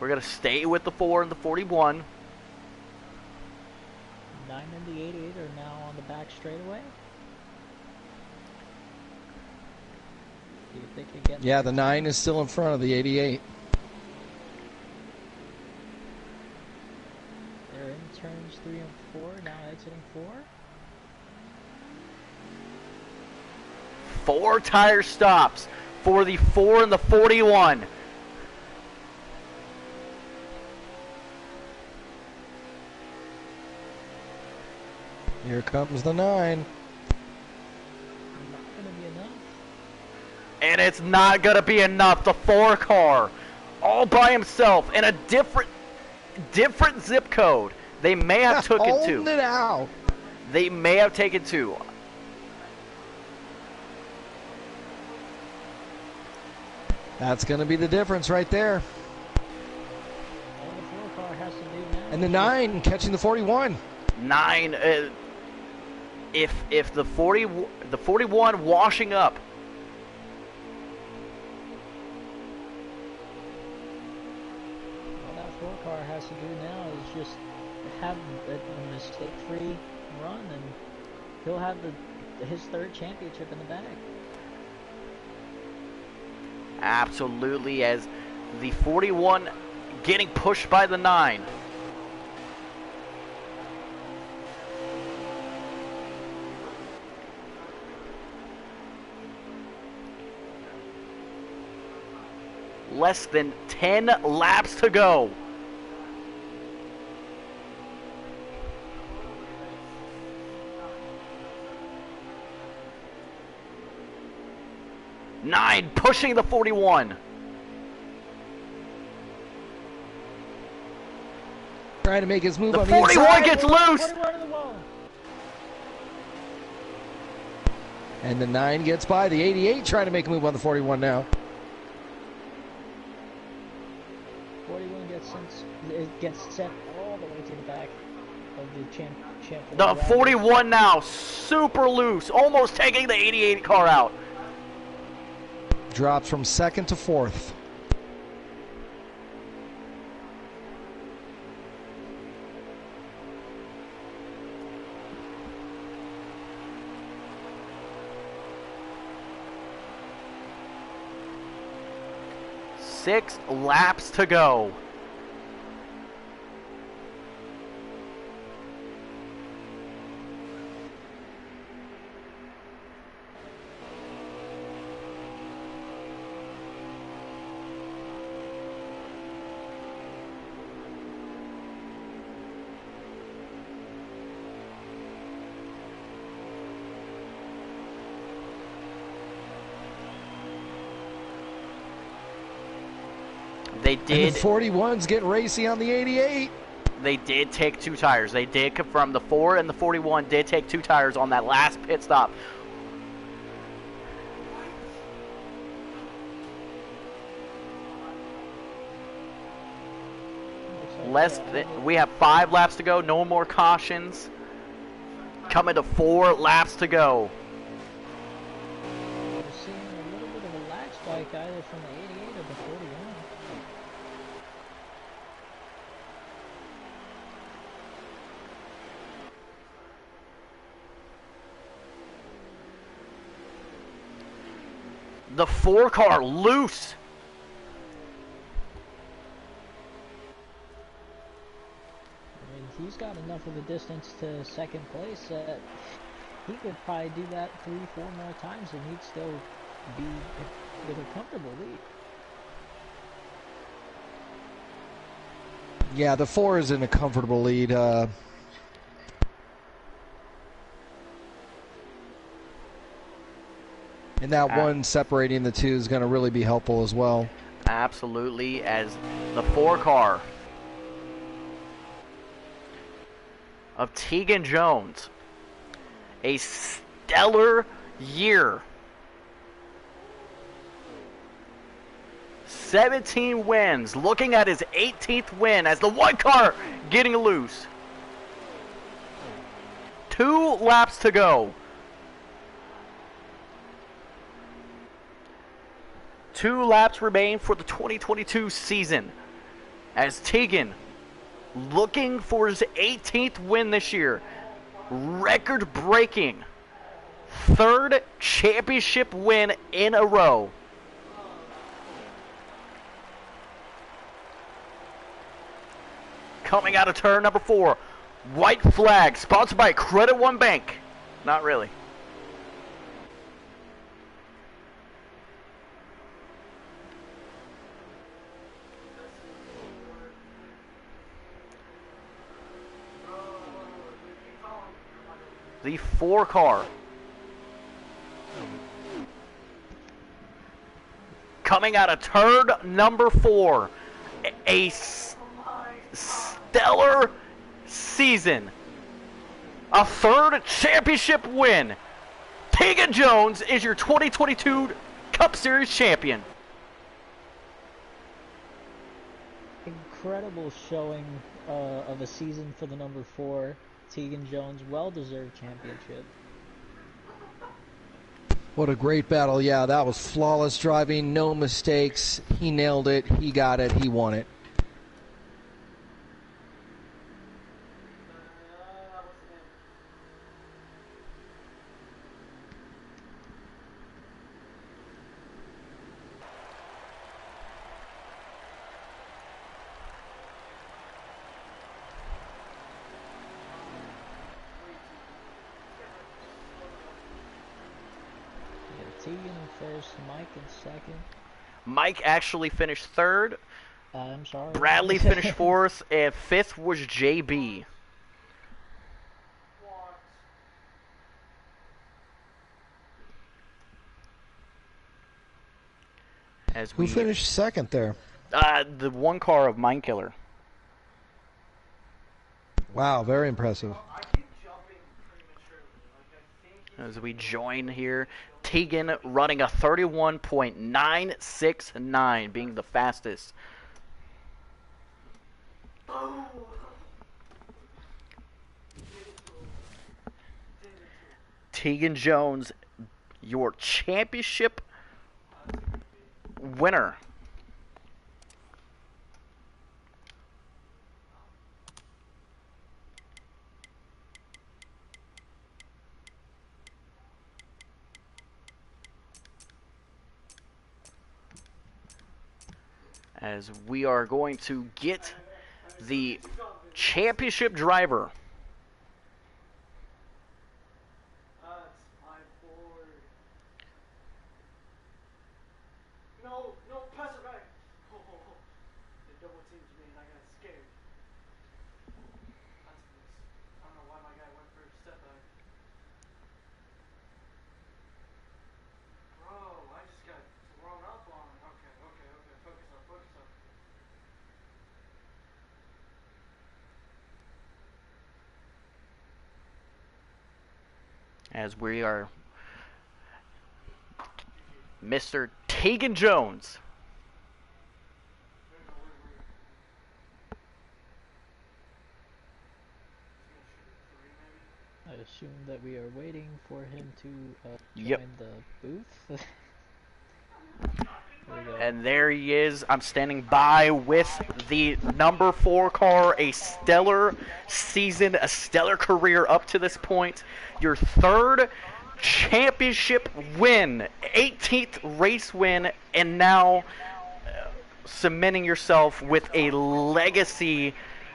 We're going to stay with the 4 and the 41. 9 and the 88 are now on the back straightaway. See if they can get. Yeah, the 9 is still in front of the 88. They're in turns 3 and 4, now exiting 4. 4 tire stops for the 4 and the 41. Here comes the 9. Not gonna be enough. And it's not going to be enough. The 4 car, all by himself in a different zip code. They may have taken 2. Holding it out. They may have taken 2. That's going to be the difference right there. All the 4 car has to do now. And the 9 catching the 41. 9. If the 41 washing up. All that 4 car has to do now is just have a mistake-free run, and he'll have his 3rd championship in the bag. Absolutely, as the 41 getting pushed by the 9. Less than 10 laps to go. Nine pushing the 41. Trying to make his move The on the 41 inside. gets loose. 41 to the wall. And the 9 gets by. The 88 trying to make a move on the 41 now. 41 gets sent all the way to the back of the champ. The 41 now super loose, almost taking the 88 car out. Drops from 2nd to 4th. Six laps to go. They And did. the 41's getting racy on the 88. They did take 2 tires. They did confirm the 4 and the 41 did take 2 tires on that last pit stop. We have 5 laps to go. No more cautions. Coming to 4 laps to go. We're seeing a little bit of a lag spike either from the 88 or the 41. The 4 car loose. I mean, he's got enough of a distance to 2nd place that he could probably do that 3-4 more times and he'd still be with a comfortable lead. Yeah, the 4 is in a comfortable lead. And that 1 separating the 2 is going to really be helpful as well. Absolutely, as the 4 car of Tegan Jones, a stellar year. 17 wins, looking at his 18th win as the 1 car getting loose. 2 laps to go. 2 laps remain for the 2022 season. as Tegan, looking for his 18th win this year, record-breaking 3rd championship win in a row. Coming out of turn number 4, white flag, sponsored by Credit One Bank. Not really. The 4 car. Coming out of turn number 4, a stellar season. A 3rd championship win. Tegan Jones is your 2022 Cup Series champion. Incredible showing of a season for the number 4, Tegan Jones. Well-deserved championship. What a great battle. Yeah, that was flawless driving, no mistakes. He nailed it. He got it. He won it. Tegan in first, Mike in second. Mike actually finished 3rd. I'm sorry. Bradley finished 4th, and 5th was JB. Who finished 2nd there? The 1 car of Mindkiller. Wow, very impressive. As we join here, Tegan running a 31.969, being the fastest. Tegan Jones, your championship winner. As we are going to get the championship driver. No, pass it back. Oh, they double teamed me and I got scared. That's this. I don't know why my guy went for a step back. Bro, I just got thrown up on. Okay. Focus up. As we are Mr. Tegan Jones. I assume that we are waiting for him to join Yep. the booth. There we go. And there he is. I'm standing by with the number 4 car. A stellar season, a stellar career up to this point. Your 3rd championship win, 18th race win, and now cementing yourself with a legacy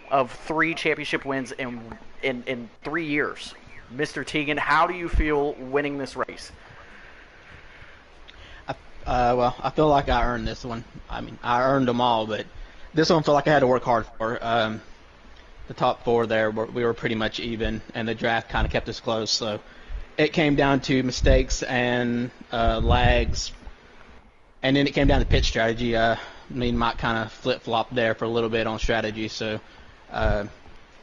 of 3 championship wins in 3 years. Mr. Tegan, how do you feel winning this race? Well, I feel like I earned this one. I mean, I earned them all, but this one I feel like I had to work hard for. The top 4 there, we were pretty much even, and the draft kind of kept us close. So it came down to mistakes and lags, and then it came down to pit strategy. Me and Mike kind of flip-flopped there for a little bit on strategy. So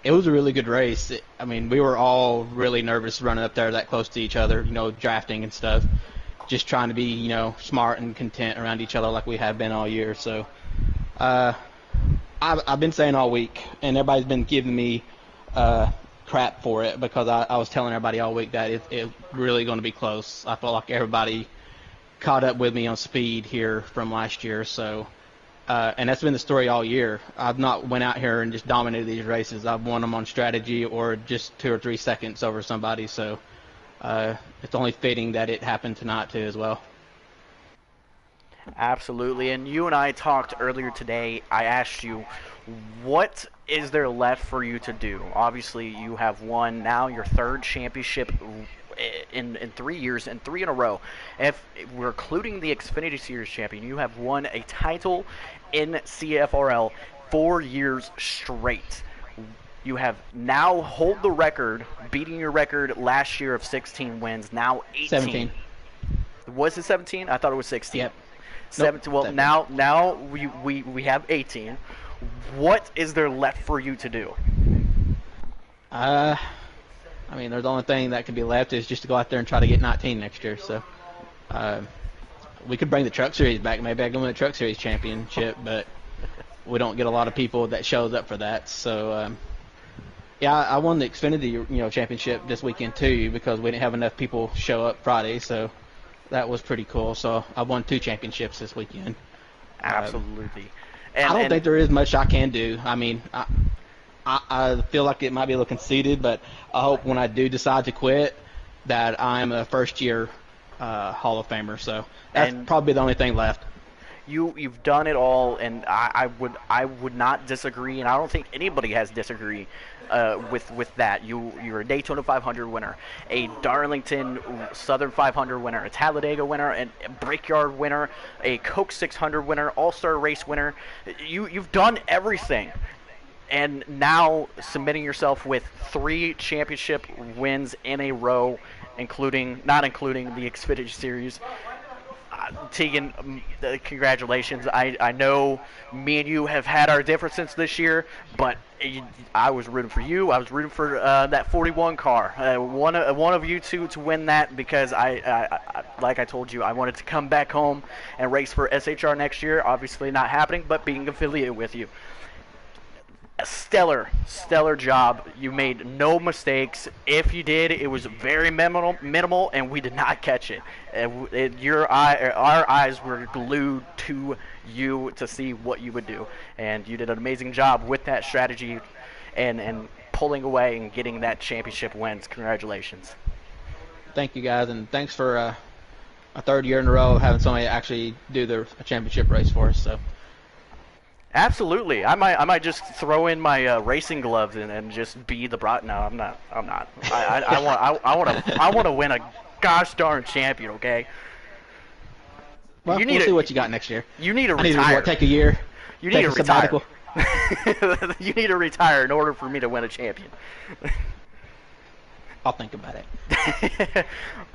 it was a really good race. I mean, we were all really nervous running up there that close to each other, drafting and stuff. Just trying to be, smart and content around each other like we have been all year. So I've been saying all week, and everybody's been giving me crap for it because I was telling everybody all week that it's really going to be close. I felt like everybody caught up with me on speed here from last year. So And that's been the story all year. I've not went out here and just dominated these races. I've won them on strategy or just 2 or 3 seconds over somebody. So it's only fitting that it happened tonight too as well. Absolutely. And you and I talked earlier today. I asked you, what is there left for you to do? Obviously, you have won now your 3rd championship in 3 years and 3 in a row. If we're including the Xfinity Series champion, you have won a title in CFRL 4 years straight. You have now hold the record, beating your record last year of 16 wins, now 18. 17. Was it 17? I thought it was 16. Yep. 17. Well, 17. now we have 18. What is there left for you to do? I mean, there's the only thing that can be left is just to go out there and try to get 19 next year. So we could bring the Truck Series back. Maybe I can win the Truck Series championship, but we don't get a lot of people that shows up for that. So yeah, I won the Xfinity championship this weekend too because we didn't have enough people show up Friday. So that was pretty cool. So I won 2 championships this weekend. Absolutely. I don't think there is much I can do. I mean, I feel like it might be a little conceited, but I hope when I do decide to quit that I'm a first-year Hall of Famer. So that's probably the only thing left. You've done it all, and I would not disagree, and I don't think anybody has disagreed with that. You're a Daytona 500 winner, a Darlington Southern 500 winner, a Talladega winner, and a Brickyard winner, a Coke 600 winner, All-Star Race winner. You've done everything. And now submitting yourself with 3 championship wins in a row, not including the Xfinity Series. Tegan, congratulations. I know me and you have had our differences this year, but I was rooting for you. I was rooting for that 41 car. One of you two to win that because I like I told you, I wanted to come back home and race for SHR next year. Obviously not happening, but being affiliated with you. A stellar job. You made no mistakes. If you did, it was very minimal, and we did not catch it. Our eyes were glued to you to see what you would do, and you did an amazing job with that strategy, and pulling away and getting that championship wins. Congratulations. Thank you guys, and thanks for a 3rd year in a row of having somebody actually do a championship race for us. So. Absolutely. I might just throw in my racing gloves and just be the No, I'm not. I want to win a gosh darn champion. Okay. Well, we'll see what you got next year. You need to retire. retire. Take a year. You need to retire. You need to retire in order for me to win a champion. I'll think about it.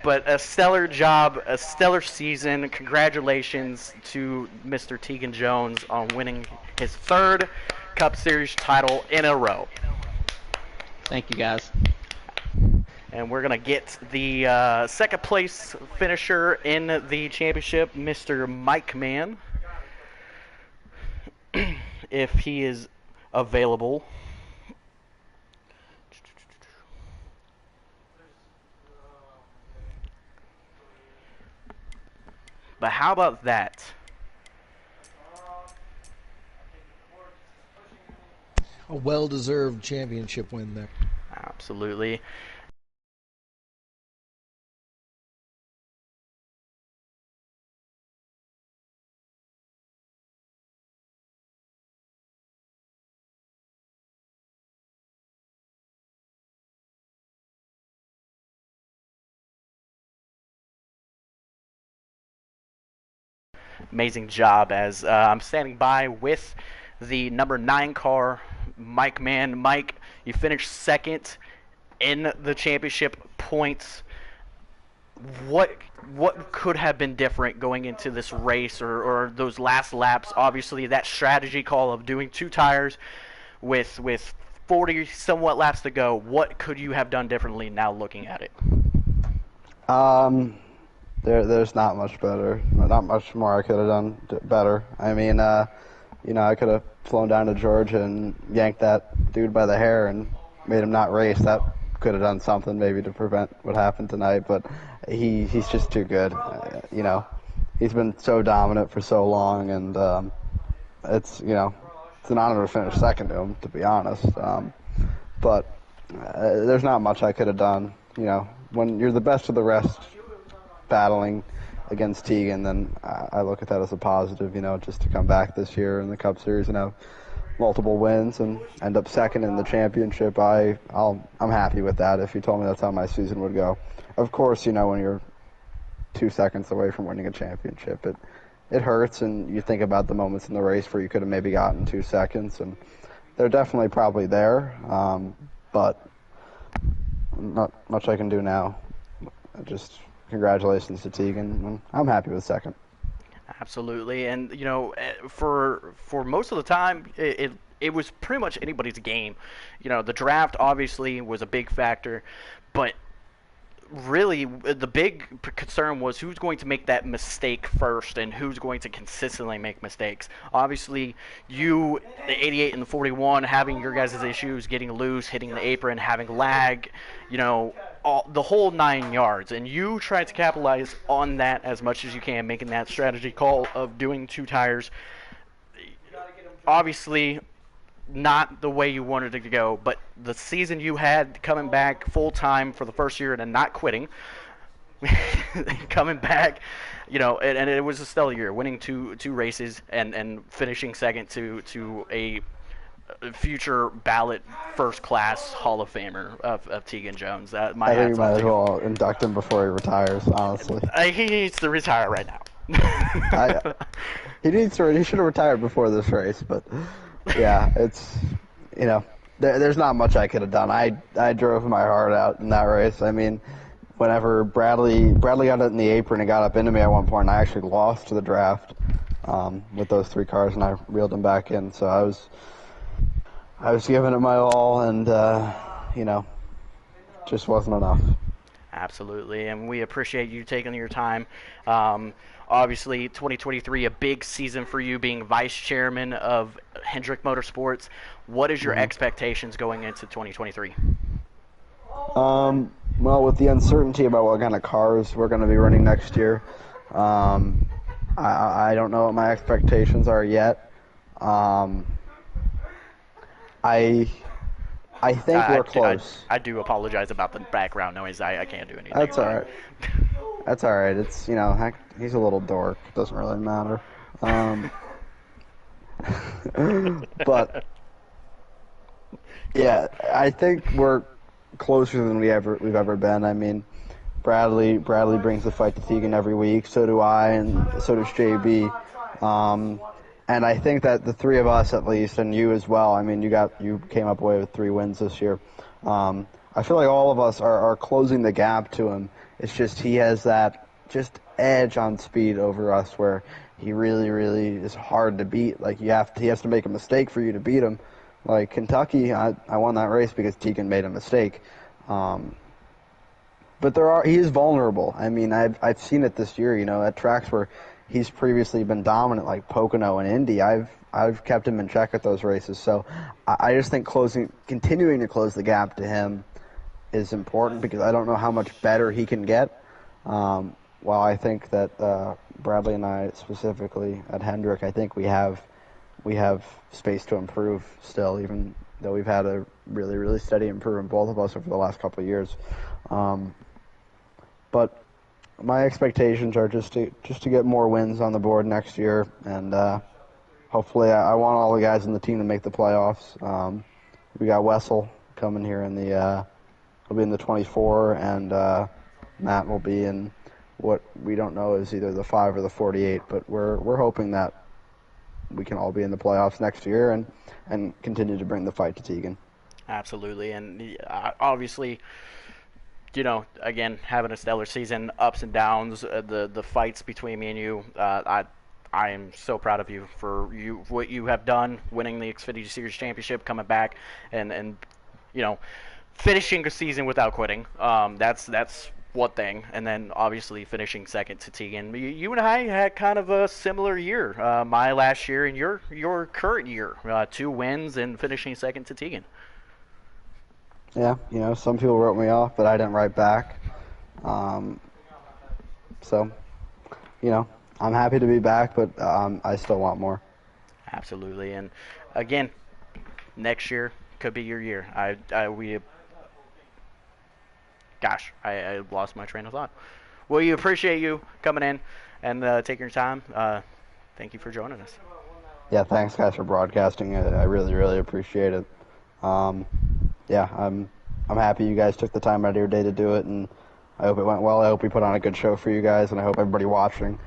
But a stellar job, a stellar season. Congratulations to Mr. Tegan Jones on winning his 3rd Cup Series title in a row. Thank you, guys. And we're going to get the 2nd place finisher in the championship, Mr. Mike Mann, if he is available. But how about that? A well-deserved championship win there. Absolutely. Amazing job as I'm standing by with the number 9 car, Mike Mann. Mike, you finished 2nd in the championship points. What could have been different going into this race or those last laps? Obviously, that strategy call of doing 2 tires with 40 somewhat laps to go. What could you have done differently now looking at it? There's not much better. Not much more I could have done better. I mean, I could have flown down to Georgia and yanked that dude by the hair and made him not race. That could have done something maybe to prevent what happened tonight. But he's just too good. He's been so dominant for so long, and it's it's an honor to finish second to him, to be honest. But there's not much I could have done. When you're the best of the rest, battling against Tegan, then I look at that as a positive. Just to come back this year in the Cup Series and have multiple wins and end up second in the championship. I'm happy with that. If you told me that's how my season would go, of course, when you're 2 seconds away from winning a championship, it hurts, and you think about the moments in the race where you could have maybe gotten 2 seconds, and they're definitely probably there, but not much I can do now. Just congratulations to Tegan, and I'm happy with second. Absolutely, and for most of the time, it was pretty much anybody's game. The draft obviously was a big factor, but really the big concern was who's going to make that mistake first and who's going to consistently make mistakes. Obviously, the 88 and the 41, having your guys' issues, getting loose, hitting the apron, having lag, the whole 9 yards. And you try to capitalize on that as much as you can, making that strategy call of doing 2 tires. Obviously, not the way you wanted it to go, but the season you had coming back full time for the first year and then not quitting, coming back, and it was a stellar year, winning two races and finishing second to a future ballot first class Hall of Famer of Tegan Jones. I think you might as well induct him before he retires, honestly. He needs to retire right now. He should have retired before this race, but yeah, it's there's not much I could have done. I drove my heart out in that race. I mean, whenever Bradley got it in the apron and got up into me at one point, I actually lost to the draft with those 3 cars, and I reeled him back in. So I was giving it my all, and just wasn't enough. Absolutely, and we appreciate you taking your time. Obviously, 2023, a big season for you, being vice chairman of Hendrick Motorsports. What is your expectations going into 2023? Well, with the uncertainty about what kind of cars we're going to be running next year, I don't know what my expectations are yet. I think we're close. I do apologize about the background noise. I can't do anything. That's all right. That's all right. It's he's a little dork. It doesn't really matter. But yeah, I think we're closer than we've ever been. I mean, Bradley brings the fight to Tegan every week. So do I, and so does JB. And I think that the 3 of us, at least, and you as well. I mean, you came up away with 3 wins this year. I feel like all of us are closing the gap to him. It's just he has that just edge on speed over us where he really, really is hard to beat. Like he has to make a mistake for you to beat him. Like Kentucky, I won that race because Tegan made a mistake. But he is vulnerable. I mean, I've seen it this year. At tracks where he's previously been dominant, like Pocono and Indy. I've kept him in check at those races. So I just think continuing to close the gap to him is important because I don't know how much better he can get. While I think that Bradley and I specifically at Hendrick, I think we have space to improve still, even though we've had a really, really steady improvement, both of us, over the last couple of years. But my expectations are just to get more wins on the board next year, and hopefully I want all the guys in the team to make the playoffs. We got Wessel coming here he'll be in the 24, and Matt will be in what we don't know is either the 5 or the 48, but we're hoping that we can all be in the playoffs next year and continue to bring the fight to Tegan. Absolutely, and obviously, again, having a stellar season, ups and downs, the fights between me and you, I am so proud of you for what you have done, winning the Xfinity Series Championship, coming back, and finishing a season without quitting. That's one thing, and then obviously finishing second to Tegan. You and I had kind of a similar year, my last year and your current year, 2 wins and finishing second to Tegan. Yeah, some people wrote me off, but I didn't write back. So, I'm happy to be back, but I still want more. Absolutely. And again, next year could be your year. I lost my train of thought. We appreciate you coming in and taking your time. Thank you for joining us. Yeah, thanks guys for broadcasting. I really, really appreciate it. Um, yeah, I'm happy you guys took the time out of your day to do it, and I hope it went well. I hope we put on a good show for you guys, and I hope everybody watching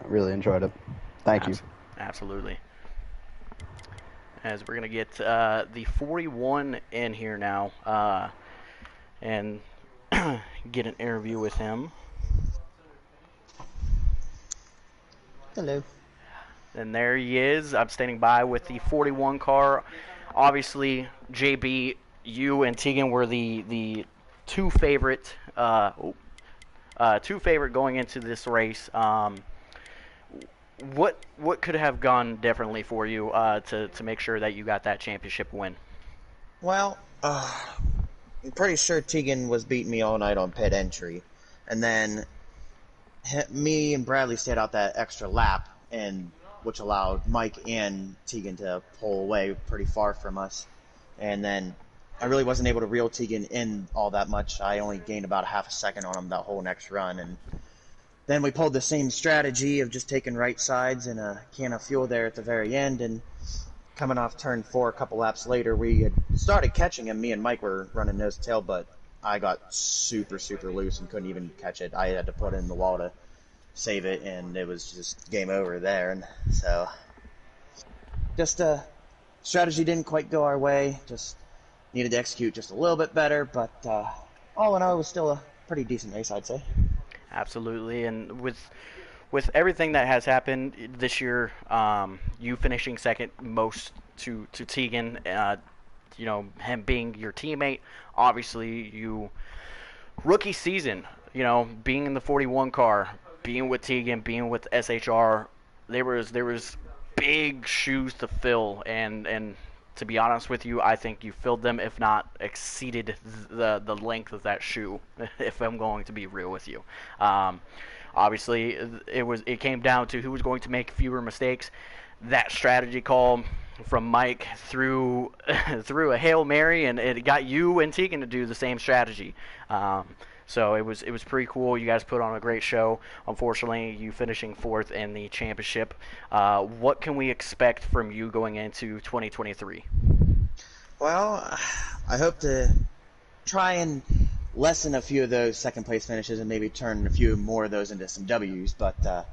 really enjoyed it. Thank you. Absolutely. As we're going to get the 41 in here now and get an interview with him. Hello. And there he is. I'm standing by with the 41 car. Obviously, JB, you and Tegan were the two favorite going into this race. What could have gone differently for you to make sure that you got that championship win? Well, I'm pretty sure Tegan was beating me all night on pit entry, and then me and Bradley stayed out that extra lap, and which allowed Mike and Tegan to pull away pretty far from us. And then I really wasn't able to reel Tegan in all that much. I only gained about a half a second on him that whole next run, and then we pulled the same strategy of just taking right sides and a can of fuel there at the very end, and coming off turn 4 a couple laps later, we had started catching him. Me and Mike were running nose to tail, but I got super, super loose and couldn't even catch it. I had to put it in the wall to save it, and it was just game over there. And so just strategy didn't quite go our way, just needed to execute just a little bit better, but all in all, it was still a pretty decent race, I'd say. Absolutely. And with everything that has happened this year, you finishing second most to Tegan, him being your teammate, obviously you rookie season, being in the 41 car, being with Tegan, being with SHR, there was big shoes to fill, and to be honest with you, I think you filled them, if not exceeded the length of that shoe, if I'm going to be real with you. Obviously, it came down to who was going to make fewer mistakes. That strategy call from Mike threw a Hail Mary, and it got you and Tegan to do the same strategy. So it was pretty cool. You guys put on a great show. Unfortunately, you finishing fourth in the championship. What can we expect from you going into 2023? Well, I hope to try and lessen a few of those second place finishes and maybe turn a few more of those into some W's, but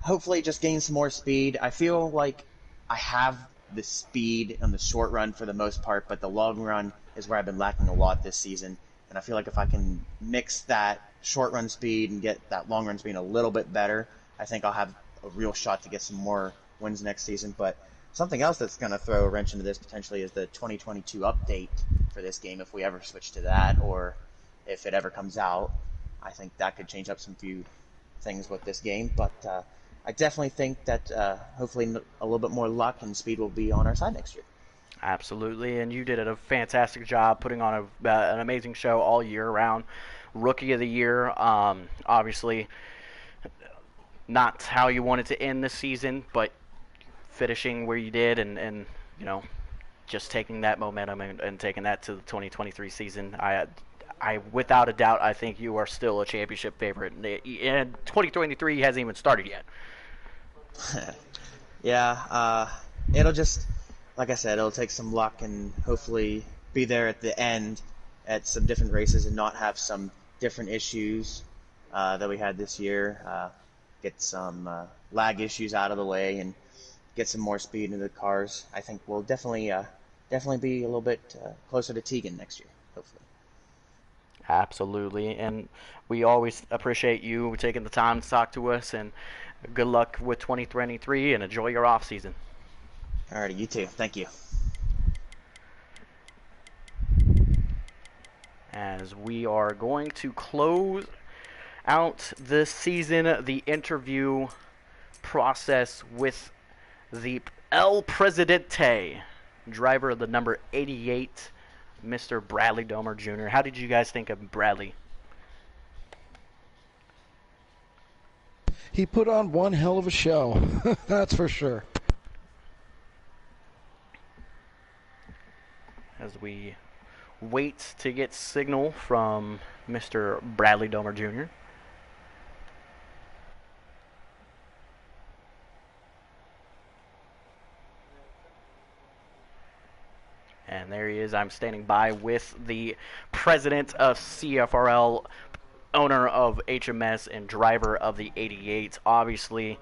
hopefully just gain some more speed. I feel like I have the speed on the short run for the most part, but the long run is where I've been lacking a lot this season. And I feel like if I can mix that short run speed and get that long run speed a little bit better, I think I'll have a real shot to get some more wins next season. But something else that's going to throw a wrench into this potentially is the 2022 update for this game, if we ever switch to that, or if it ever comes out. I think that could change up some few things with this game. But I definitely think that hopefully a little bit more luck and speed will be on our side next year. Absolutely, and you did a fantastic job putting on an amazing show all year round. Rookie of the Year, obviously not how you wanted to end the season, but finishing where you did and just taking that momentum and taking that to the 2023 season. I without a doubt, I think you are still a championship favorite. And 2023 hasn't even started yet. Yeah, it'll just, like I said, it'll take some luck and hopefully be there at the end at some different races and not have some different issues that we had this year. Get some lag issues out of the way and get some more speed into the cars. I think we'll definitely be a little bit closer to Tegan next year, hopefully. Absolutely, and we always appreciate you taking the time to talk to us, and good luck with 2023 and enjoy your off season. Alrighty, you too. Thank you. As we are going to close out this season, the interview process with the El Presidente, driver of the number 88, Mr. Bradley Domer Jr. How did you guys think of Bradley? He put on one hell of a show, that's for sure. as we wait to get signal from Mr. Bradley Domer Jr. And there he is. I'm standing by with the president of CFRL, owner of HMS, and driver of the 88. Obviously,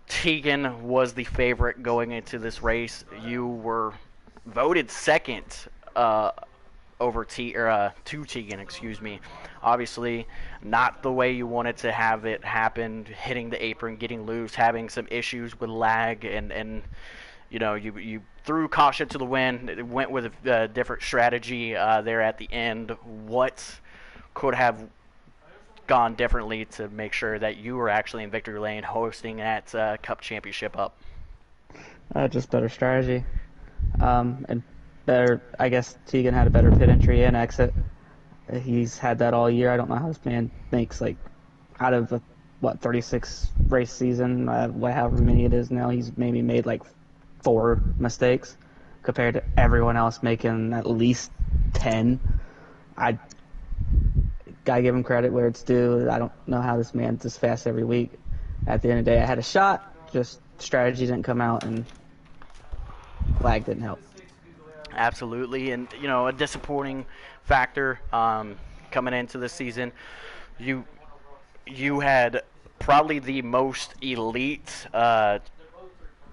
Tegan was the favorite going into this race. You were voted second over to Tegan, excuse me. Obviously, not the way you wanted to have it happen, hitting the apron, getting loose, having some issues with lag, and you know, you threw caution to the wind. It went with a different strategy there at the end. What could have gone differently to make sure that you were actually in victory lane hosting that Cup Championship up? Just better strategy. And better, I guess Tegan had a better pit entry and exit. He's had that all year. I don't know how this man makes, like, out of a, 36 race season, however many it is now, he's maybe made like 4 mistakes compared to everyone else making at least 10. I gotta give him credit where it's due. I don't know how this man's this fast every week. At the end of the day, I had a shot, just strategy didn't come out, and lag didn't help. Absolutely, and you know, a disappointing factor coming into the season. You had probably the most elite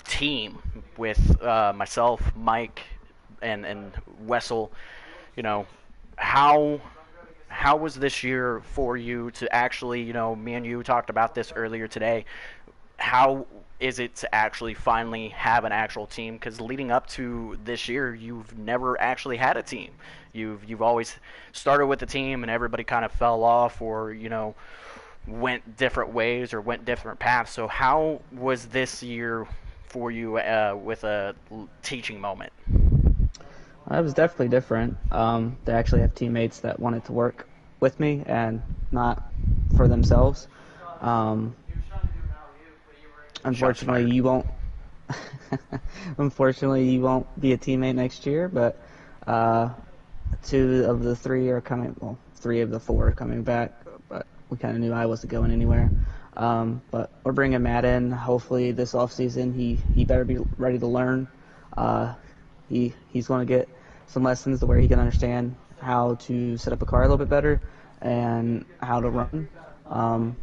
team with myself, Mike, and Wessel. You know, how was this year for you to actually, you know, me and you talked about this earlier today. How is it to actually finally have an actual team? Because leading up to this year, you've never actually had a team. You've always started with a team and everybody kind of fell off, or, you know, went different ways or went different paths. So how was this year for you with a teaching moment? It was definitely different. They actually have teammates that wanted to work with me and not for themselves. Unfortunately, you won't. Unfortunately, you won't be a teammate next year. But 2 of the 3 are coming. Well, 3 of the 4 are coming back. But we kind of knew I wasn't going anywhere. But we're bringing Matt in. Hopefully, this off season, he better be ready to learn. He's going to get some lessons to where he can understand how to set up a car a little bit better and how to run.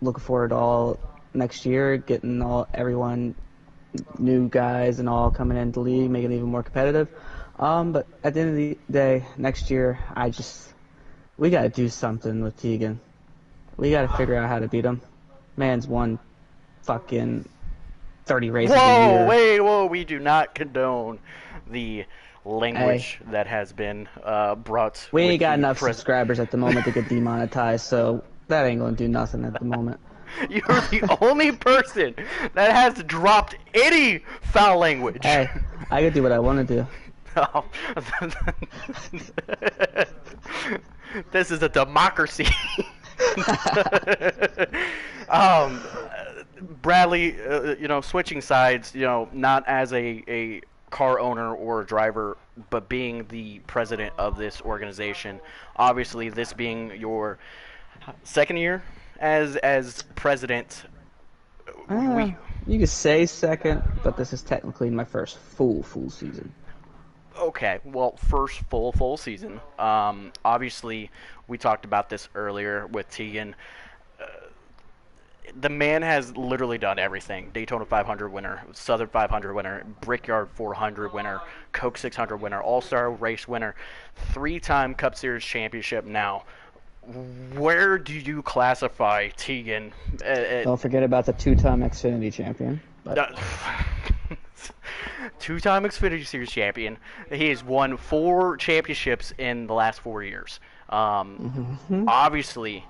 Looking forward to all next year, getting everyone, new guys and all coming into the league, making it even more competitive. But at the end of the day, next year, we got to do something with Tegan. We got to figure out how to beat him. Man's won fucking 30 races a year. Whoa, we do not condone the language that has been brought. We ain't got enough subscribers at the moment to get demonetized, so that ain't going to do nothing at the moment. You're the only person that has dropped any foul language. Hey, I can do what I want to do. Oh. This is a democracy. Bradley, you know, switching sides, you know, not as a car owner or a driver, but being the president of this organization. Obviously, this being your second year as president. You could say second, but this is technically my first full season. Okay, well, first full season. Obviously, we talked about this earlier with Tegan. The man has literally done everything. Daytona 500 winner, Southern 500 winner, Brickyard 400 winner, Coke 600 winner, All-Star race winner, 3-time Cup Series championship now. Where do you classify Tegan? Don't forget about the 2-time Xfinity champion. 2-time Xfinity Series champion. He has won 4 championships in the last 4 years. Obviously,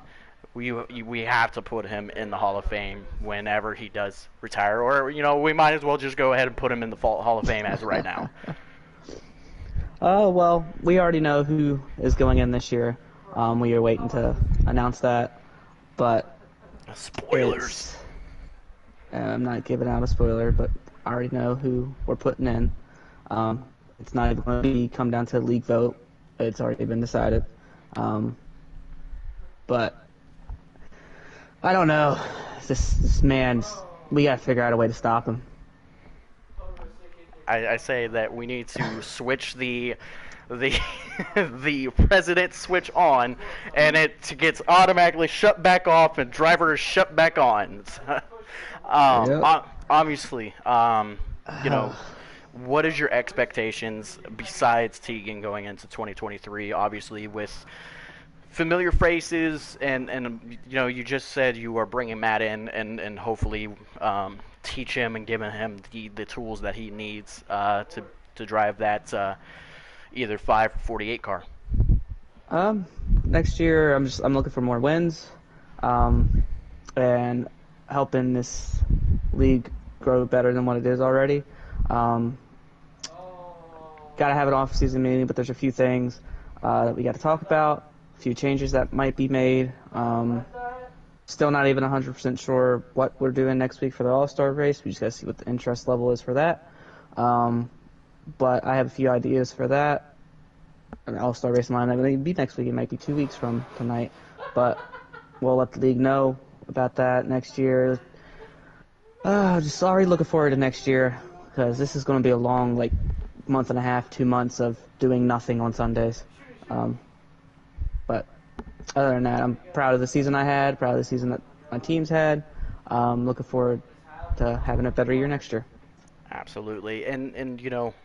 we have to put him in the Hall of Fame whenever he does retire, or, you know, we might as well just go ahead and put him in the Hall of Fame as of right now. Oh, well, we already know who is going in this year. We are waiting to announce that, but spoilers. I'm not giving out a spoiler, but I already know who we're putting in. It's not even going to be come down to the league vote. It's already been decided. But I don't know. This man, we got to figure out a way to stop him. I say that we need to switch the the president switch on, and it gets automatically shut back off, and driver is shut back on. Obviously, you know, what is your expectations besides Tegan going into 2023? Obviously, with familiar faces, and you know, you just said you are bringing Matt in, and hopefully teach him and giving him the tools that he needs to drive that either 5 or 48 car. Next year I'm looking for more wins, and helping this league grow better than what it is already. Gotta have an off-season meeting, but there's a few things that we got to talk about, a few changes that might be made. Still not even 100% sure what we're doing next week for the All-Star race. We just gotta see what the interest level is for that. But I have a few ideas for that. An All-Star race might not even be next week. It might be 2 weeks from tonight. But we'll let the league know about that next year. Just already looking forward to next year, because this is going to be a long, like, month and a half, 2 months of doing nothing on Sundays. But other than that, I'm proud of the season I had, proud of the season that my team's had. Looking forward to having a better year next year. Absolutely. And you know,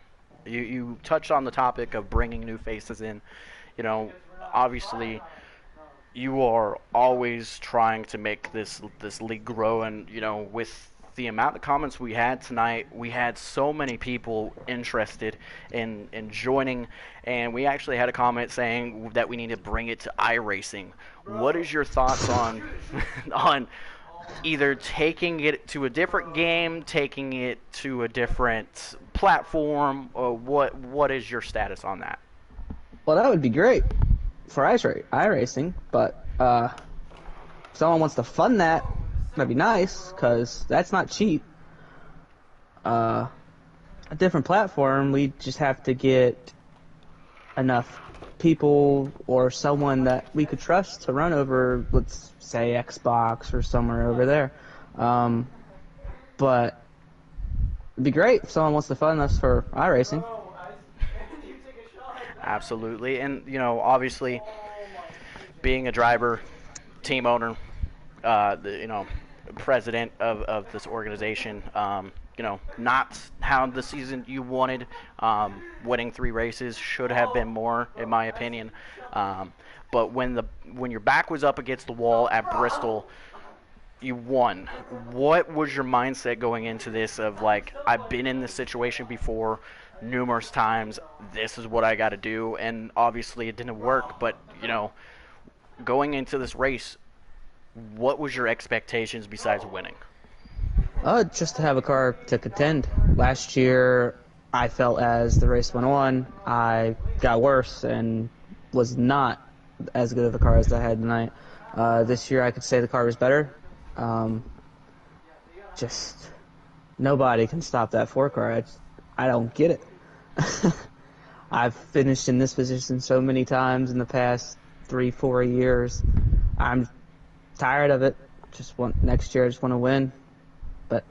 you touched on the topic of bringing new faces in. You know, obviously you are always trying to make this league grow, and you know, with the amount of comments we had tonight, we had so many people interested in joining, and we actually had a comment saying that we need to bring it to iRacing. What is your thoughts on on either taking it to a different game, taking it to a different platform, or what is your status on that? Well, that would be great for iRacing, but if someone wants to fund that, that'd be nice, because that's not cheap. A different platform, we just have to get enough people or someone that we could trust to run over, let's say, Xbox or somewhere over there. But it'd be great if someone wants to fund us for iRacing. Absolutely. And, you know, obviously, being a driver, team owner, you know, president of this organization, you know, not how the season you wanted. Winning 3 races should have been more, in my opinion. But when your back was up against the wall at Bristol, you won. What was your mindset going into this of, like, I've been in this situation before numerous times, this is what I got to do, and obviously it didn't work, but, you know, going into this race, what was your expectations besides winning? Just to have a car to contend. Last year, I felt as the race went on, I got worse and was not as good of a car as I had tonight. This year, I could say the car was better. Just nobody can stop that 4 car. I don't get it. I've finished in this position so many times in the past 3-4 years. I'm tired of it. Next year I just want to win, but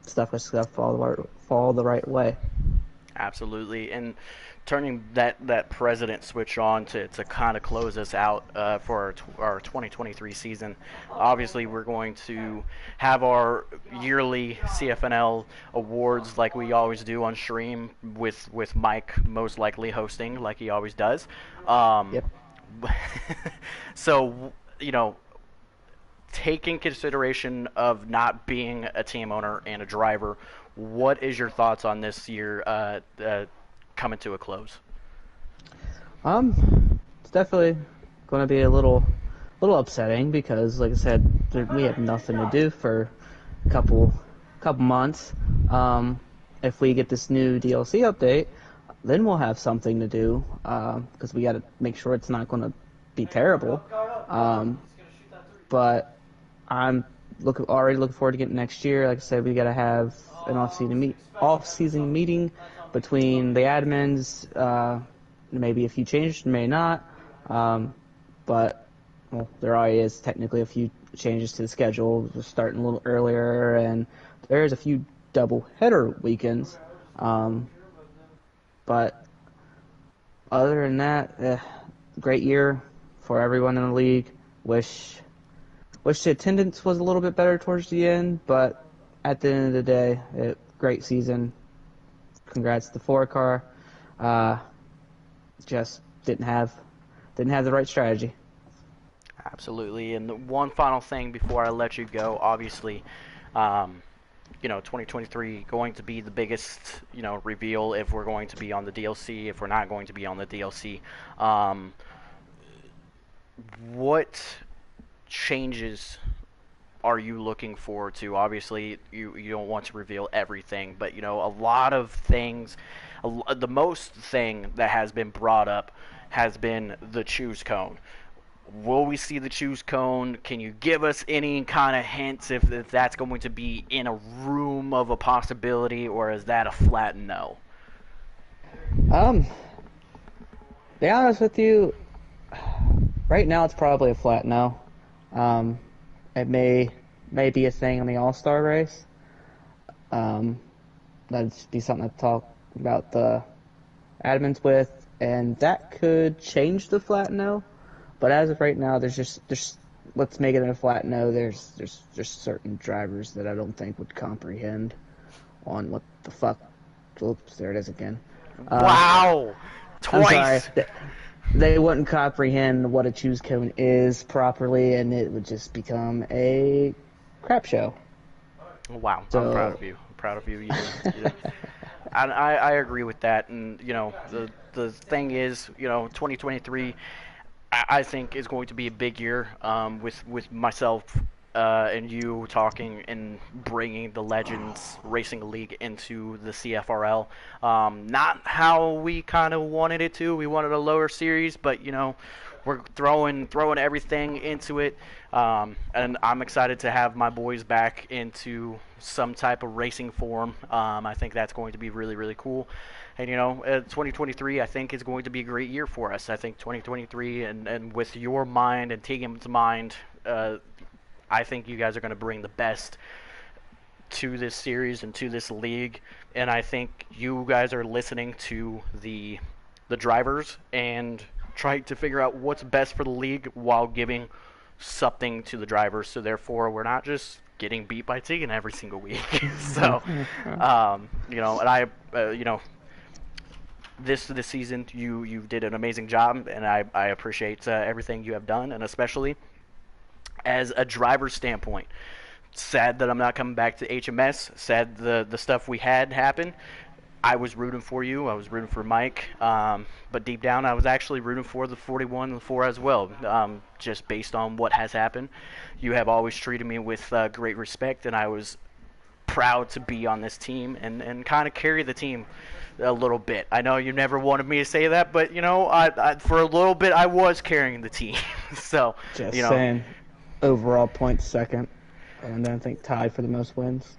stuff has to fall the right way. Absolutely. And turning that president switch on to kind of close us out for our 2023 season. Obviously, we're going to have our yearly CFNL awards like we always do on stream, with Mike most likely hosting like he always does. Yep. So, you know, taking consideration of not being a team owner and a driver, what is your thoughts on this year coming to a close? It's definitely going to be a little upsetting, because, like I said, we have nothing to do for a couple months. If we get this new DLC update, then we'll have something to do, because we got to make sure it's not going to be terrible. But I'm already looking forward to getting next year. Like I said, we got to have an off-season meeting between the admins, maybe a few changes, may not. But well, there already is technically a few changes to the schedule. We're starting a little earlier, and there's a few double header weekends. But other than that, great year for everyone in the league. Wish the attendance was a little bit better towards the end, but at the end of the day, great season. Congrats to 4-car. Just didn't have the right strategy. Absolutely. And one final thing before I let you go, obviously, 2023 going to be the biggest, reveal if we're going to be on the DLC, if we're not going to be on the DLC. What changes are you looking forward to? Obviously, you don't want to reveal everything, but, a lot of things, the most thing that has been brought up has been the choose cone. Will we see the choose cone? Can you give us any kind of hints if that's going to be in a room of a possibility, or is that a flat no? Be honest with you, right now it's probably a flat no. It may be a thing on the All-Star race. That'd be something to talk about the admins with, and that could change the flat no. But as of right now, there's let's make it a flat no. There's certain drivers that I don't think would comprehend on what the fuck. Oops, there it is again. Wow, twice. I'm sorry. They wouldn't comprehend what a choose cone is properly, and it would just become a crap show. Wow, So, I'm proud of you. I'm proud of you. I agree with that, and the thing is, 2023. I think is going to be a big year with myself and you talking and bringing the Legends Racing League into the CFRL. Not how we kind of wanted it to. We wanted a lower series, but we're throwing everything into it. And I'm excited to have my boys back into some type of racing form. I think that's going to be really, really cool. And, 2023, I think, is going to be a great year for us. I think 2023, and with your mind and Tegan's mind, I think you guys are going to bring the best to this series and to this league. And I think you guys are listening to the drivers and trying to figure out what's best for the league while giving something to the drivers. So, therefore, we're not just getting beat by Tegan every single week. So, and I, this season you did an amazing job, and I appreciate everything you have done, and especially as a driver's standpoint. Sad that I'm not coming back to HMS. Sad the stuff we had happen. I was rooting for you. I was rooting for Mike. But deep down, I was actually rooting for the 41 and the 4 as well, just based on what has happened. You have always treated me with great respect, and I was proud to be on this team and kind of carry the team a little bit. I know you never wanted me to say that, but I for a little bit I was carrying the team. So just saying, overall points second, and then I think tied for the most wins.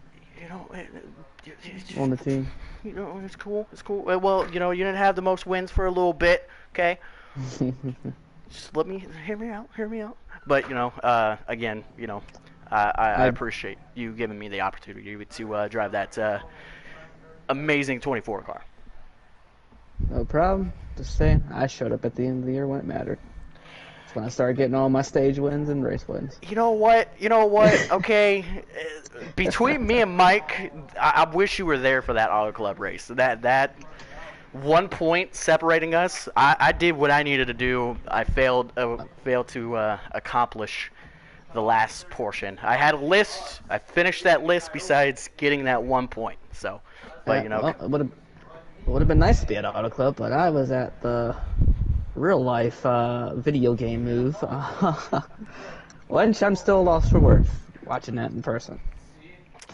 On the team. It's cool. It's cool. Well, you didn't have the most wins for a little bit. Okay. Just hear me out. But again, I appreciate you giving me the opportunity to drive that amazing 24 car. No problem. Just saying, I showed up at the end of the year when it mattered. That's when I started getting all my stage wins and race wins. You know what? Okay, between me and Mike, I wish you were there for that Auto Club race. That 1 point separating us, I did what I needed to do. I failed to accomplish the last portion. I had a list. I finished that list besides getting that 1 point. So, but well, it would have been nice to be at Auto Club, but I was at the real life video game move. Which I'm still lost for words watching that in person.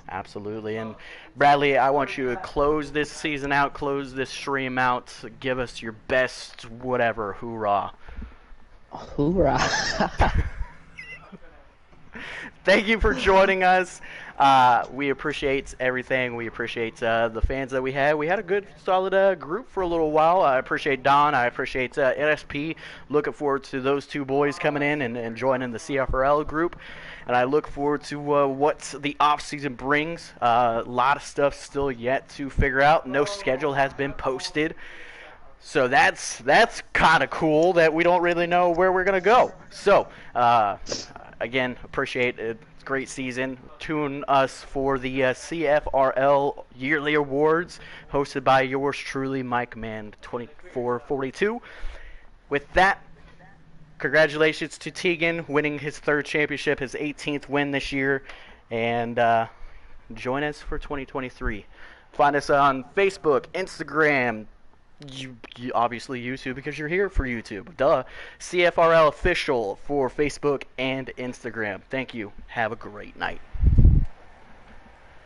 Absolutely. And Bradley, I want you to close this season out, close this stream out, give us your best whatever. Hoorah. Hoorah. Thank you for joining us. We appreciate everything. We appreciate the fans that we had. We had a good, solid group for a little while. I appreciate Don. I appreciate NSP. Looking forward to those two boys coming in and joining the CFRL group. And I look forward to what the off-season brings. A lot of stuff still yet to figure out. No schedule has been posted. So that's kind of cool that we don't really know where we're going to go. So, again, appreciate it. It's a great season. Tune us for the CFRL Yearly Awards hosted by yours truly, Mike Mann, 2442. With that, congratulations to Tegan winning his third championship, his 18th win this year. And join us for 2023. Find us on Facebook, Instagram, obviously YouTube because you're here for YouTube. Duh. CFRL Official for Facebook and Instagram. Thank you. Have a great night.